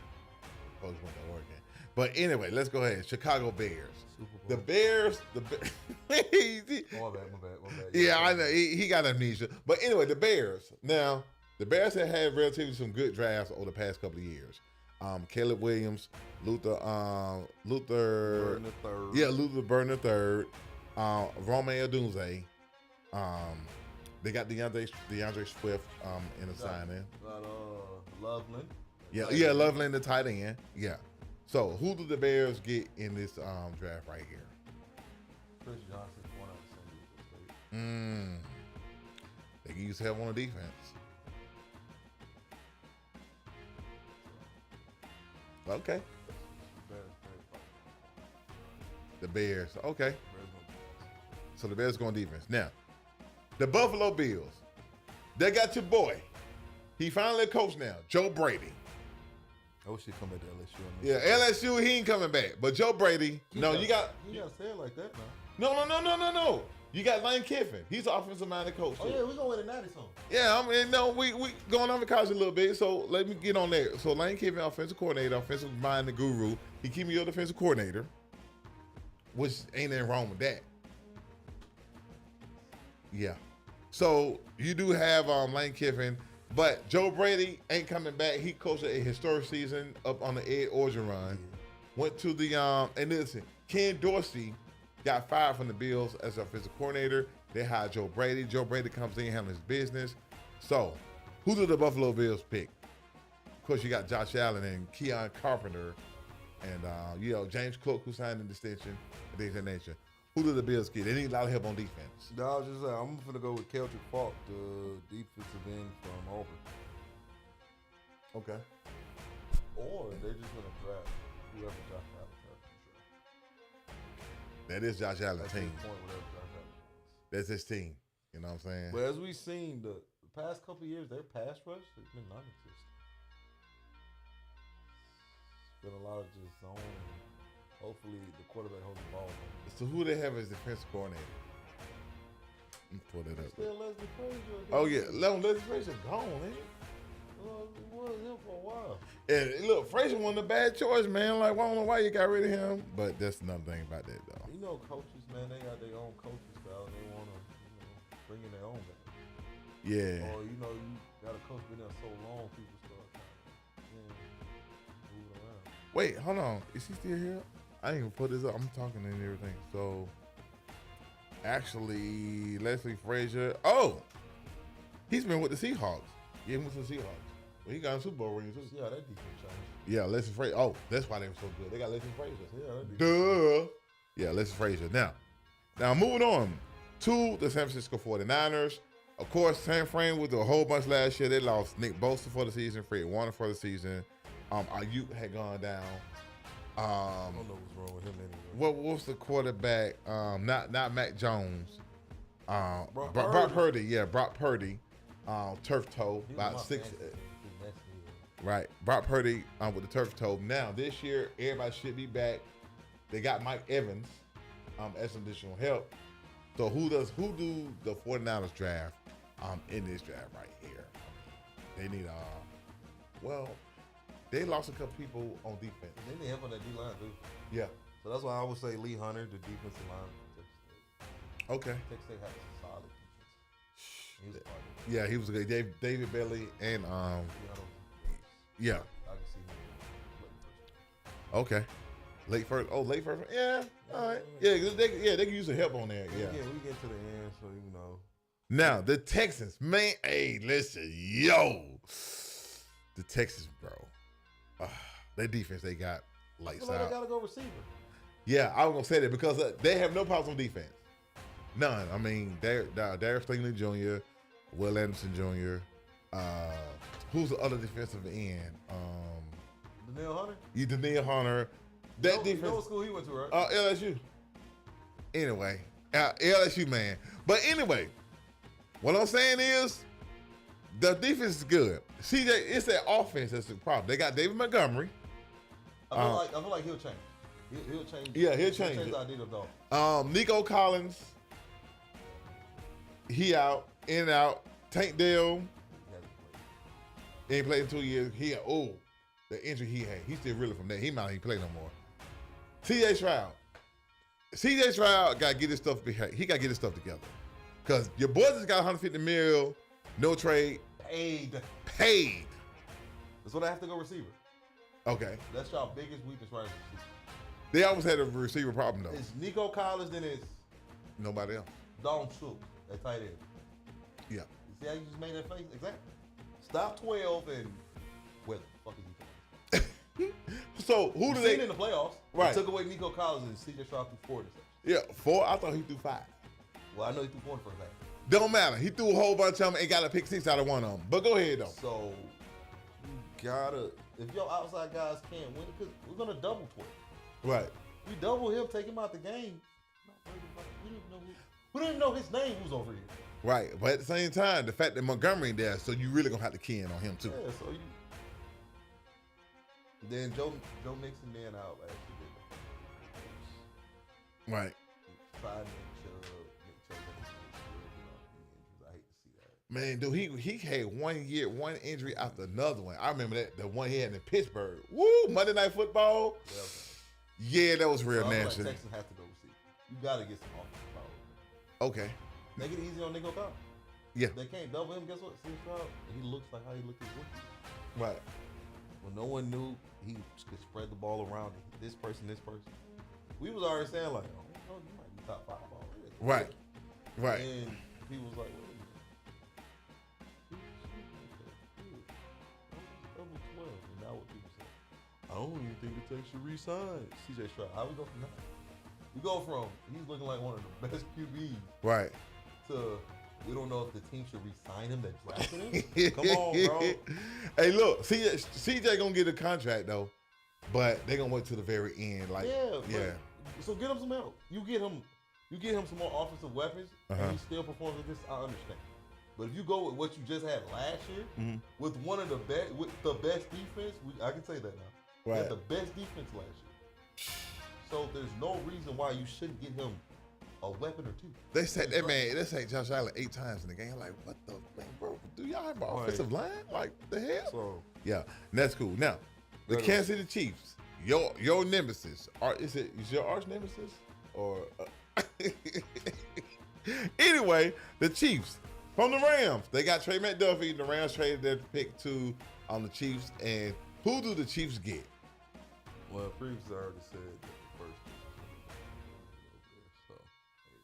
Coach went to Oregon. But anyway, let's go ahead. Chicago Bears. The Bears. Oh, my bad. Yeah, I know. He got amnesia. But anyway, the Bears. Now, the Bears have had relatively some good drafts over the past couple of years. Caleb Williams, Luther Burton III. Yeah, Luther Burton III. Romeo Dunze. They got DeAndre Swift in the signing. Got Loveland. Yeah, Loveland, the tight end. Yeah. So who do the Bears get in this draft right here? Chris Johnson, one out of San Diego State. They can use help on the defense. Okay. The Bears. Okay. So the Bears going defense. Now, the Buffalo Bills. They got your boy. He finally a coach now, Joe Brady. I wish he'd come back to LSU. Yeah, LSU, he ain't coming back. But Joe Brady, you got You gotta say it like that now. No. You got Lane Kiffin. He's an offensive minded coach. Oh, yeah, we're going to win a 90 something. Yeah, I mean, no, we going on the college a little bit, so let me get on there. So Lane Kiffin, offensive coordinator, offensive minded guru. He keep me your defensive coordinator, which ain't anything wrong with that. Yeah. So you do have Lane Kiffin, but Joe Brady ain't coming back. He coached a historic season up on the Ed Orgeron run. Went to the and listen, Ken Dorsey got fired from the Bills as offensive coordinator. They hired Joe Brady. Joe Brady comes in, handles his business. So, who do the Buffalo Bills pick? Of course, you got Josh Allen and Keon Carpenter, and James Cook, who signed an extension, and things of that nature. Who do the Bills get? They need a lot of help on defense. No, I was just saying, I'm gonna go with Keldrick Falk, the defensive end from Auburn. Okay. Or they're just gonna draft whoever Josh Allen drafts. That is Josh Allen's That's team. his point, whatever Josh Allen is. That's his team. You know what I'm saying? But as we've seen, the past couple of years, their pass rush has been non-existent. It's been a lot of just zone. Hopefully, the quarterback holds the ball. So who they have as defensive coordinator? Let me pull that up. Still Leslie Frazier. Oh yeah, Leslie Frazier gone, ain't it? Well, it was him for a while. And look, Frazier wasn't a bad choice, man. Like, I don't know why you got rid of him, but that's another thing about that, though. You know, coaches, man, they got their own coaching style. They want to, bring in their own guy. Yeah. Or you got a coach been there so long, people start moving around. Wait, hold on. Is he still here? I didn't even put this up. I'm talking and everything. So, actually, Leslie Frazier. Oh, he's been with the Seahawks. Yeah, he went to the Seahawks. Well, he got a Super Bowl ring, too. Yeah, that defense changed. Yeah, Leslie Frazier. Oh, that's why they were so good. They got Leslie Frazier. Yeah, that defense. Duh. Yeah, Leslie Frazier. Now moving on to the San Francisco 49ers. Of course, San Fran with a whole bunch last year. They lost Nick Bosa for the season, Fred Warner for the season. Ayuk had gone down. I don't know what's wrong with him anyway. What was the quarterback? Not Mac Jones. Brock Purdy. Yeah, Brock Purdy. Turf toe, He was about my 6. fantasy. Right, Brock Purdy with the turf toe. Now this year, everybody should be back. They got Mike Evans as some additional help. So who do the 49ers draft in this draft right here? They need they lost a couple people on defense. They need help on that D-line, too. Yeah. So that's why I would say Lee Hunter, the defensive line from Texas State. Okay. Texas State has a solid defense. He was a part of it. Yeah, he was good. David Bailey and yeah. I can see him. Okay. Late first. Yeah. All right. Yeah. They can use some help on there. Yeah. We get to the end, so you know. Now the Texans, man. Hey, listen, the Texans, bro. Their defense, they got lights They out. gotta go receiver. Yeah, I was gonna say that because they have no problems on defense. None. I mean, Darius Stingley Jr., Will Anderson Jr. Who's the other defensive end? Danielle Hunter. Danielle Hunter. That defense. You know what school he went to, right? LSU. Anyway, LSU, man. But anyway, what I'm saying is the defense is good. CJ, it's that offense that's the problem. They got David Montgomery. I feel like he'll change. He'll change. Yeah, he'll change it. The idea of dog. Nico Collins, he out, in and out. Tank Dell, He hasn't played. he ain't played in 2 years. The injury he had, he's still reeling from that. He might not even play no more. CJ Stroud got to get his stuff. He got to get his stuff together. Because your boys just got 150 mil, no trade. Paid. That's what I have to go receiver. Okay. That's y'all biggest weakness right now. They always had a receiver problem, though. It's Nico Collins, then it's Nobody else. Dalton Schultz at tight end. Yeah. You see how you just made that face? Exactly. Stop 12 and where the fuck is he playing? So who You do seen they? in the playoffs? Right. They took away Nico Collins and CJ Stroud threw 4 interceptions. Yeah, 4. I thought he threw 5. Well, I know he threw 4 in the first half. Don't matter. He threw a whole bunch of them and got a pick 6 out of one of them. But go ahead though. So you gotta, if your outside guys can't win, because we're gonna double 12. Right. We double him, take him out the game. We didn't know his name was over here. Right. But at the same time, the fact that Montgomery in there, so you really gonna have to key in on him too. Yeah, so you. Then Joe Mixon then out last year. Right. Tried Nick Chubb got injuries. I hate to see that. Man, dude, he had 1 year, one injury after another one. I remember that the one he had in Pittsburgh. Woo! Monday Night Football. Yeah, that was real So I feel nasty. like Texans have to go receive. You gotta get some offensive power. Okay. Make it easy on Nico Collins. Yeah. They can't double him. Guess what? See Stroud, he looks like how he looked his rookie. Right. When no one knew he could spread the ball around this person. We was already saying like, oh, you might be top 5 already. Right. Right. And he was like, wait a minute. Double 12. And now what people say, I don't even think the Texans should re-sign CJ Stroud. How we go from that? We go from he's looking like one of the best QBs Right. to we don't know if the team should re-sign him that drafted him. Come on, bro. Hey, look, CJ gonna get a contract though, but they gonna wait till the very end. Like, Yeah. So get him some help. You get him some more offensive weapons, and he still performs at this. I understand. But if you go with what you just had last year, with one of the best, with the best defense, I can say that now. We Right. had the best defense last year. So there's no reason why you shouldn't get him a weapon or two. They said that man. They say Josh Allen 8 times in the game. Like, what the man, bro? Do y'all have an offensive line? Like, the hell? So Yeah, and that's cool. Now, the Kansas City Chiefs, your nemesis, is your arch nemesis or? Anyway, the Chiefs from the Rams, they got Trey McDuffie. The Rams traded their pick to on the Chiefs, and who do the Chiefs get? Well, previously I already said that the first pick was over there, so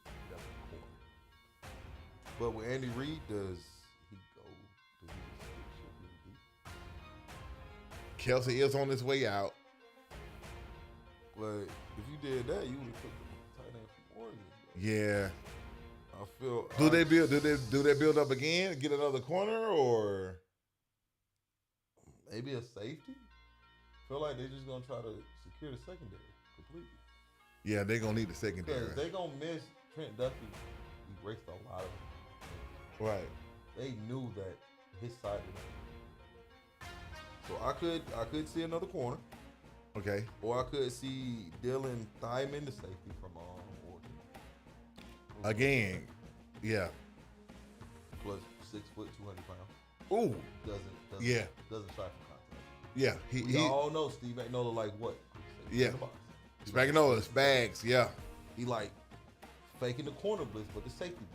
they got the corner. But with Andy Reid, does he go? Does he just Kelsey is on his way out. But if you did that, you would have took the tight end from Oregon. Yeah. I feel. Do they build up again? Get another corner or maybe a safety? Feel like they're just gonna try to secure the secondary completely. yeah, they're gonna need the secondary. Because they gonna miss Trent Duffy. He raced a lot of things. Right. They knew that his side was. So I could see another corner, Okay. or I could see Dylan Thyman, the safety from Oregon. Again. Yeah. Plus 6 foot, 200 pounds. Ooh. Doesn't shy from contact. Yeah. We all know Steve Spagnuolo like what? Yeah. In the box. Spagnuolo, Spags. Yeah. He like faking the corner blitz, but the safety blitz.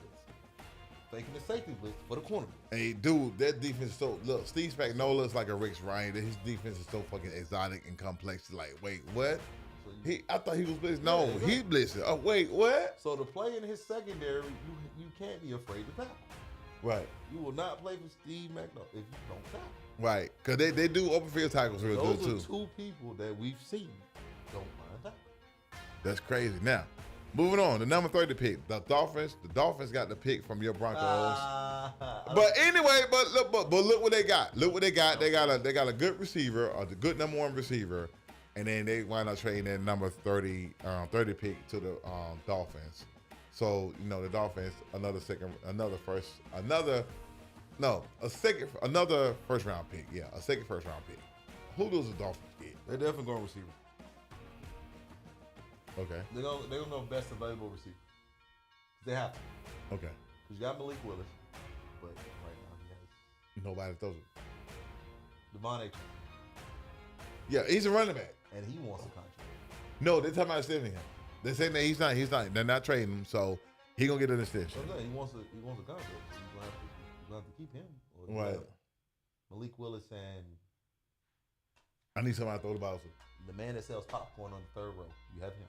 Faking the safety blitz, but a corner blitz. Hey, dude, that defense is so. Look, Steve Spagnuolo is like a Rex Ryan. His defense is so fucking exotic and complex. It's like, wait, what? So I thought he was blitzing. No, exactly. he's blitzing. Oh, wait, what? So to play in his secondary, you can't be afraid to tackle. Right. You will not play for Steve McNaught if you don't tackle. Right. Because they do open field tackles real Those good, are too. 2 people that we've seen don't mind tackle. That's crazy. Now, moving on. The number 30 pick. The Dolphins got the pick from your Broncos. But anyway, but look what they got. Look what they got. They got a good receiver, or the good number 1 receiver, and then they wind up trading that number 30 pick to the Dolphins. So the Dolphins another first round pick. Yeah, a second first round pick. Who does the Dolphins get? They're definitely going receiver. Okay. They're gonna go best available receiver. They have to. Okay. Because you got Malik Willis, but right now Nobody throws it. Devon A. Yeah, he's a running back. And he wants a contract. No, they're talking about extending him. They're saying that he's not. They're not trading him, so he gonna get an extension. So he wants a contract. So you're gonna have to keep him. Or Right. Malik Willis and I need somebody to throw the ball to. the man that sells popcorn on the third row. You have him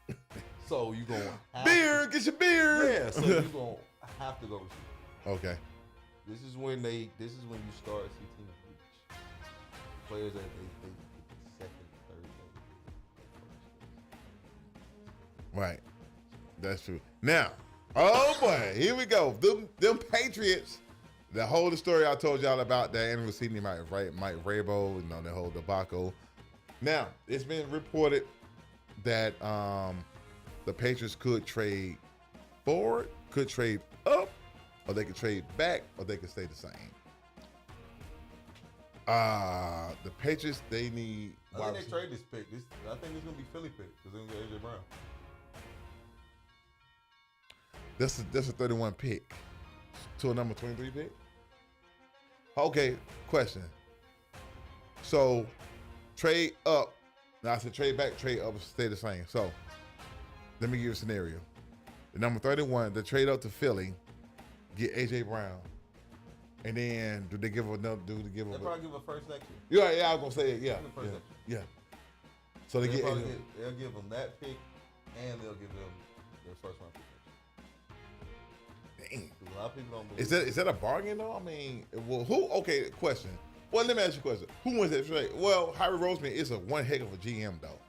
at this point. So you gonna beer, get your beer. Yeah. So you gonna have to go receive. Okay. This is when you start to see teams reach players that they second, third. Right. That's true. Now, oh boy, here we go. Them Patriots that whole the story I told y'all about that Andrew Sidney, Mike Vrabel, that whole debacle. Now, it's been reported that the Patriots could trade forward, could trade up, or they could trade back, or they could stay the same. The Patriots, they need. I think they trade this pick. I think it's gonna be Philly pick because they're gonna get AJ Brown. That's a 31 pick to a number 23 pick. Okay, question. So trade up. Now I said trade back, trade up, stay the same. So let me give you a scenario. The number 31, the trade up to Philly, get AJ Brown, and then do they give another? They'll probably give a first next year. Yeah, I was gonna say it. Yeah. So they they'll give them that pick, and they'll give them their first round pick. Dang. A lot of people don't believe. Is that a bargain though? I mean, well, who? Okay, question. Well, let me ask you a question. Who wins that trade? Well, Harry Roseman is one heck of a GM though.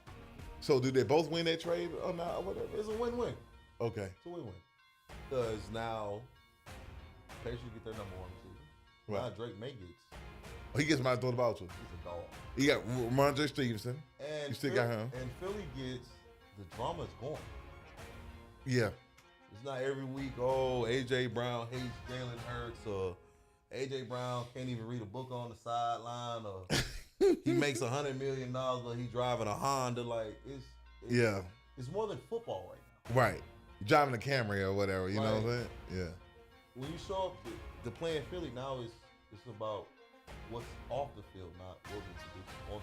So do they both win that trade or not? Or whatever? It's a win-win. Okay. It's a win-win. Because now Patriots get their number one receiver. Right. Now Drake May gets. He gets my throw the ball to. He's a dog. You got Ramondre Stevenson. And you still got him. And Philly gets the drama's gone. Yeah. It's not every week, AJ Brown hates Jalen Hurts, or AJ Brown can't even read a book on the sideline, or he makes $100 million, but he's driving a Honda. Like, it's more than football right now. Right. Driving a Camry or whatever, you know what I'm saying? Yeah. When you show up to play in Philly, now it's about what's off the field, not what was on the field.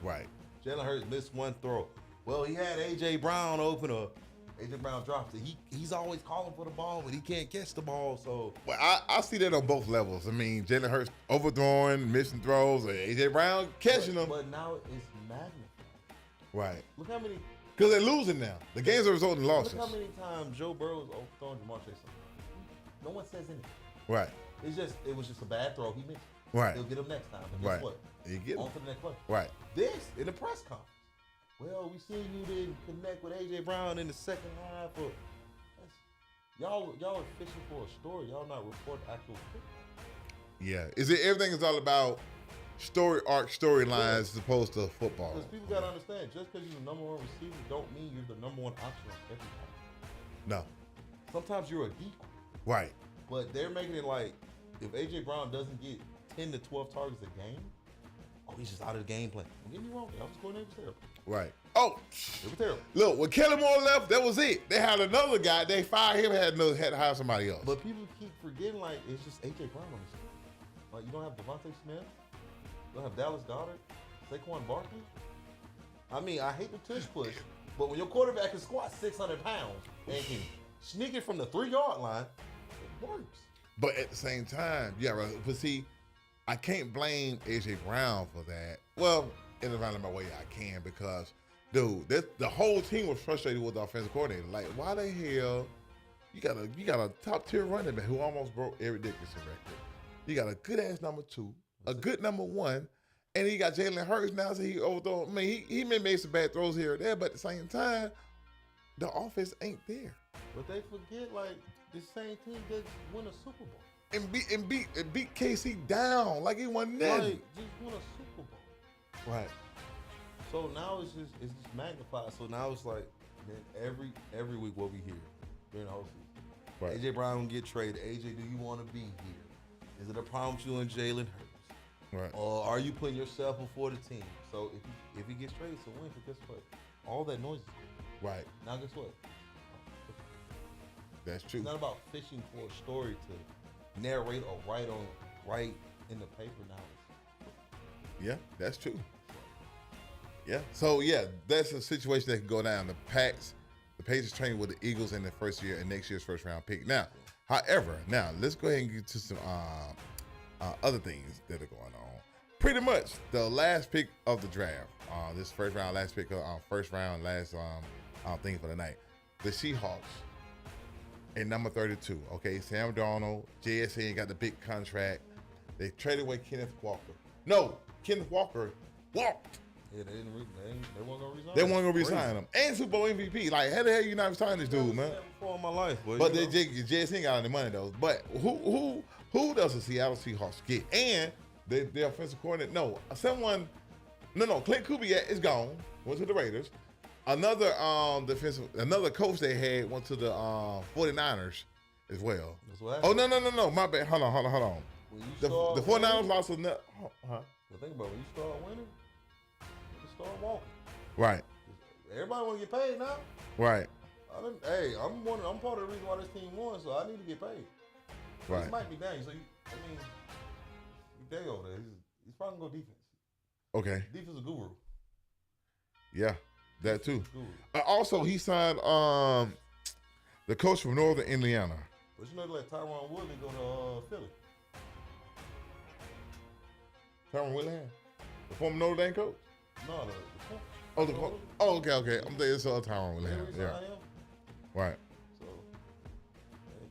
Right. Jalen Hurts missed one throw. Well, he had AJ Brown open up. AJ Brown drops it. He's always calling for the ball, but he can't catch the ball. So, well, I see that on both levels. I mean, Jalen Hurts overthrowing, missing throws, or AJ Brown catching them. But now it's magnified. Right. Look how many. Because they're losing now. The games are resulting in losses. Look how many times Joe Burrow's overthrowing Jamar Chase. No one says anything. Right. It was just a bad throw. He missed. Right. He'll get him next time. And right. Guess what? You get on to the next play. Right. This in the press conference. Well, we seen you didn't connect with AJ Brown in the second half. Y'all are fishing for a story. Y'all not reporting actual football. Yeah. Everything is all about story arc, storylines as opposed to football. Because people got to understand, just because you're the number one receiver don't mean you're the number one option on every time. No. Sometimes you're a decoy. Right. But they're making it like if AJ Brown doesn't get 10 to 12 targets a game, he's just out of the game plan. Don't get me wrong, the offensive coordinator was terrible. Right. Oh, it was terrible. Look, when Kellen Moore left, that was it. They had another guy. They fired him. Had to hire somebody else. But people keep forgetting, like it's just AJ Brown on the team. Like you don't have Devontae Smith, you don't have Dallas Goedert, Saquon Barkley. I mean, I hate the tush push, but when your quarterback can squat 600 pounds and can sneak it from the 3-yard line, it works. But at the same time, yeah, right. But see, I can't blame AJ Brown for that. Well, in a roundabout way, I can because, dude, the whole team was frustrated with the offensive coordinator. Like, why the hell you got a top tier running back who almost broke Eric Dickerson record? You got a good ass number 2, a good number 1, and he got Jalen Hurts now, so he overthrow. I mean, he may make some bad throws here or there, but at the same time, the offense ain't there. But they forget, like, the same team that won a Super Bowl. And beat KC down like he wasn't there. Like, just won a Super Bowl. Right. So now it's just magnified. So now it's like, man, every week what we hear during the whole season. Right. AJ Brown will get traded. AJ, do you want to be here? Is it a problem with you and Jalen Hurts? Right. Or are you putting yourself before the team? So if he gets traded, it's a win. But guess what? All that noise is good. Right. Now guess what? That's true. It's not about fishing for a story to narrate or write on right in the paper now. Yeah, that's true. Yeah. So yeah, that's a situation that can go down. The Patriots training with the Eagles in the first year and next year's first round pick. Now, however, let's go ahead and get to some other things that are going on. Pretty much the last pick of the draft, this first round, last pick of first round, last thing for the night. The Seahawks at number 32. Okay, Sam Darnold, JSN got the big contract. They traded away Kenneth Walker. No, Kenneth Walker walked. Yeah, they weren't gonna resign. They weren't gonna resign him. And Super Bowl MVP. Like, how the hell you not resigning this dude, man? Before in my life, but they JSN got any money though. But who does the Seattle Seahawks get? And their offensive coordinator? No, Clint Kubiak is gone. Went to the Raiders. Another coach they had went to the 49ers as well. That's what happened. Oh no, my bad. Hold on. The 49ers lost another. Well, think about it. When you start winning, you start walking. Right. Everybody want to get paid now. Right. I'm part of the reason why this team won, so I need to get paid. Right. This might be dang. So you day over there. He's probably gonna go defense. Okay. Defense is a guru. Yeah, that too. Also, he signed the coach from Northern Indiana. But you know, let Tyron Woodley go to Philly. Tyron Woodley, the former Notre Dame coach. No, the coach. Oh, okay. I'm thinking it's Tyron Woodley. Yeah. Right. So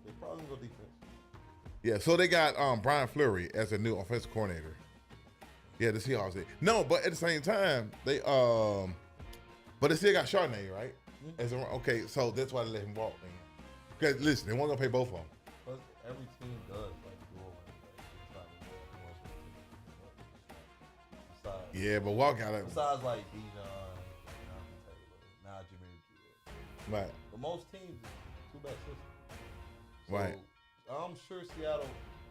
they probably go defense. Yeah, so they got Brian Fleury as a new offensive coordinator. Yeah, the Seahawks did. No, but at the same time, they still got Chardonnay, right? Mm-hmm. Okay, so that's why they let him walk, man. Because listen, they weren't gonna pay both of them. But every team does like do Yeah, but Walk got it. Besides like Bijan, now Jimmy G. Right. But most teams, two back system. So right. I'm sure Seattle,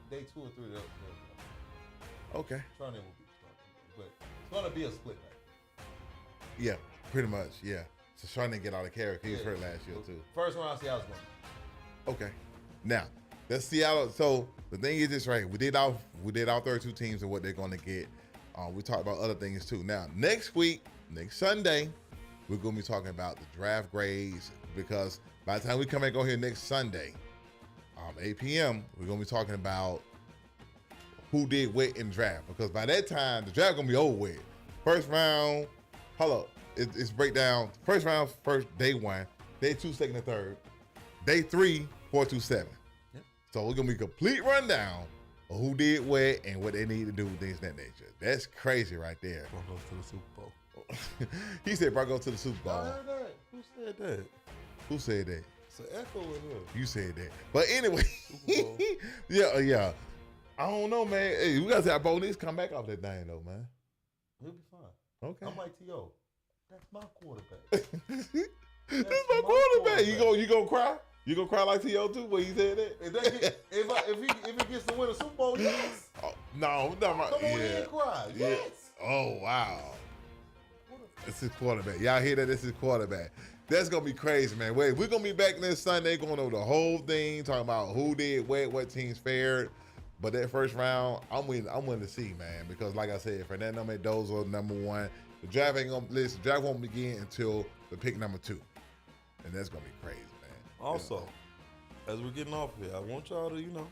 day 2 or 3, they'll okay. Chardonnay will be starting, but it's gonna be a split back. Yeah, pretty much. Yeah. So Chardonnay get all the carry. He was hurt last year too. First round, Seattle's going. Okay. Now, that's Seattle. So the thing is this, right? We did all 32 teams and what they're going to get. We talked about other things too. Now, next Sunday, we're going to be talking about the draft grades because by the time we come back on here next Sunday, 8 p.m., we're going to be talking about who did what in draft because by that time, the draft going to be over with. First round, it's breakdown. First round, day 1, day 2, second and third. Day 3, 4 through 7. Yep. So we're gonna be a complete rundown of who did what and what they need to do, things of that nature. That's crazy right there. Broncos to the Super Bowl. He said Broncos to the Super Bowl. I heard that. Who said that? Who said that? It's an echo in here. You said that. But anyway, yeah. I don't know, man. Hey, we gotta say our Bo needs to come back off that thing though, man. He'll be fine. Okay. I'm like T.O. That's my quarterback. That's my quarterback. You gonna cry? You gonna cry like T.O. too when he said that? If he gets to win a Super Bowl, yes. Oh, no, not my. Come on in and cry. Yes. Oh wow. This is quarterback. Y'all hear that? This is quarterback. That's gonna be crazy, man. Wait, we're gonna be back next Sunday going over the whole thing, talking about who did what teams fared. But that first round, I'm willing to see, man, because like I said, Fernando Mendoza number 1. The draft ain't gonna listen. The draft won't begin until the pick number 2, and that's gonna be crazy, man. Also, as we're getting off here, I want y'all to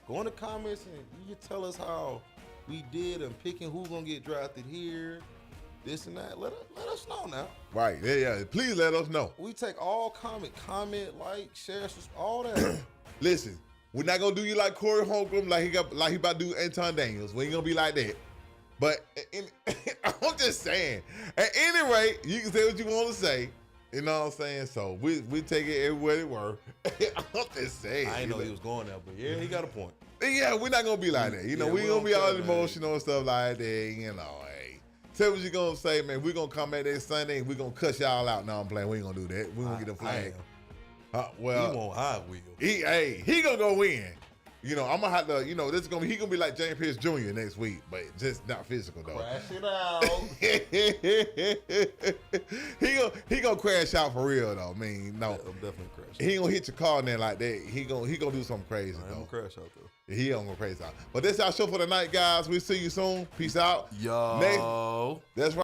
go in the comments and you can tell us how we did and picking who's gonna get drafted here, this and that. Let us know now. Right? Yeah. Please let us know. We take all comment, like, share, all that. Listen, we're not gonna do you like Corey Holcomb, like he about to do Anton Daniels. We ain't gonna be like that. But I'm just saying. At any rate, you can say what you want to say. You know what I'm saying? So we take it everywhere it were. I'm just saying. I didn't know he was going there, but yeah, he got a point. Yeah, we're not gonna be like that. We gonna be all emotional and stuff like that. Hey, say what you gonna say, man. We're gonna come back next Sunday and we're gonna cuss y'all out. No, I'm playing. We ain't gonna do that. We gonna get a flag. Well, he won't. I will. He gonna go win. You know, I'm gonna have to. You know, he gonna be like James Pierce Jr. next week, but just not physical though. Crash it out. he gonna crash out for real though. I mean, no, I'm definitely crash. he ain't gonna hit your car in there like that. He gonna do something crazy I'm though. gonna crash out though. He gonna crash out. But that's our show for the night, guys. We'll see you soon. Peace out. Yo. That's right.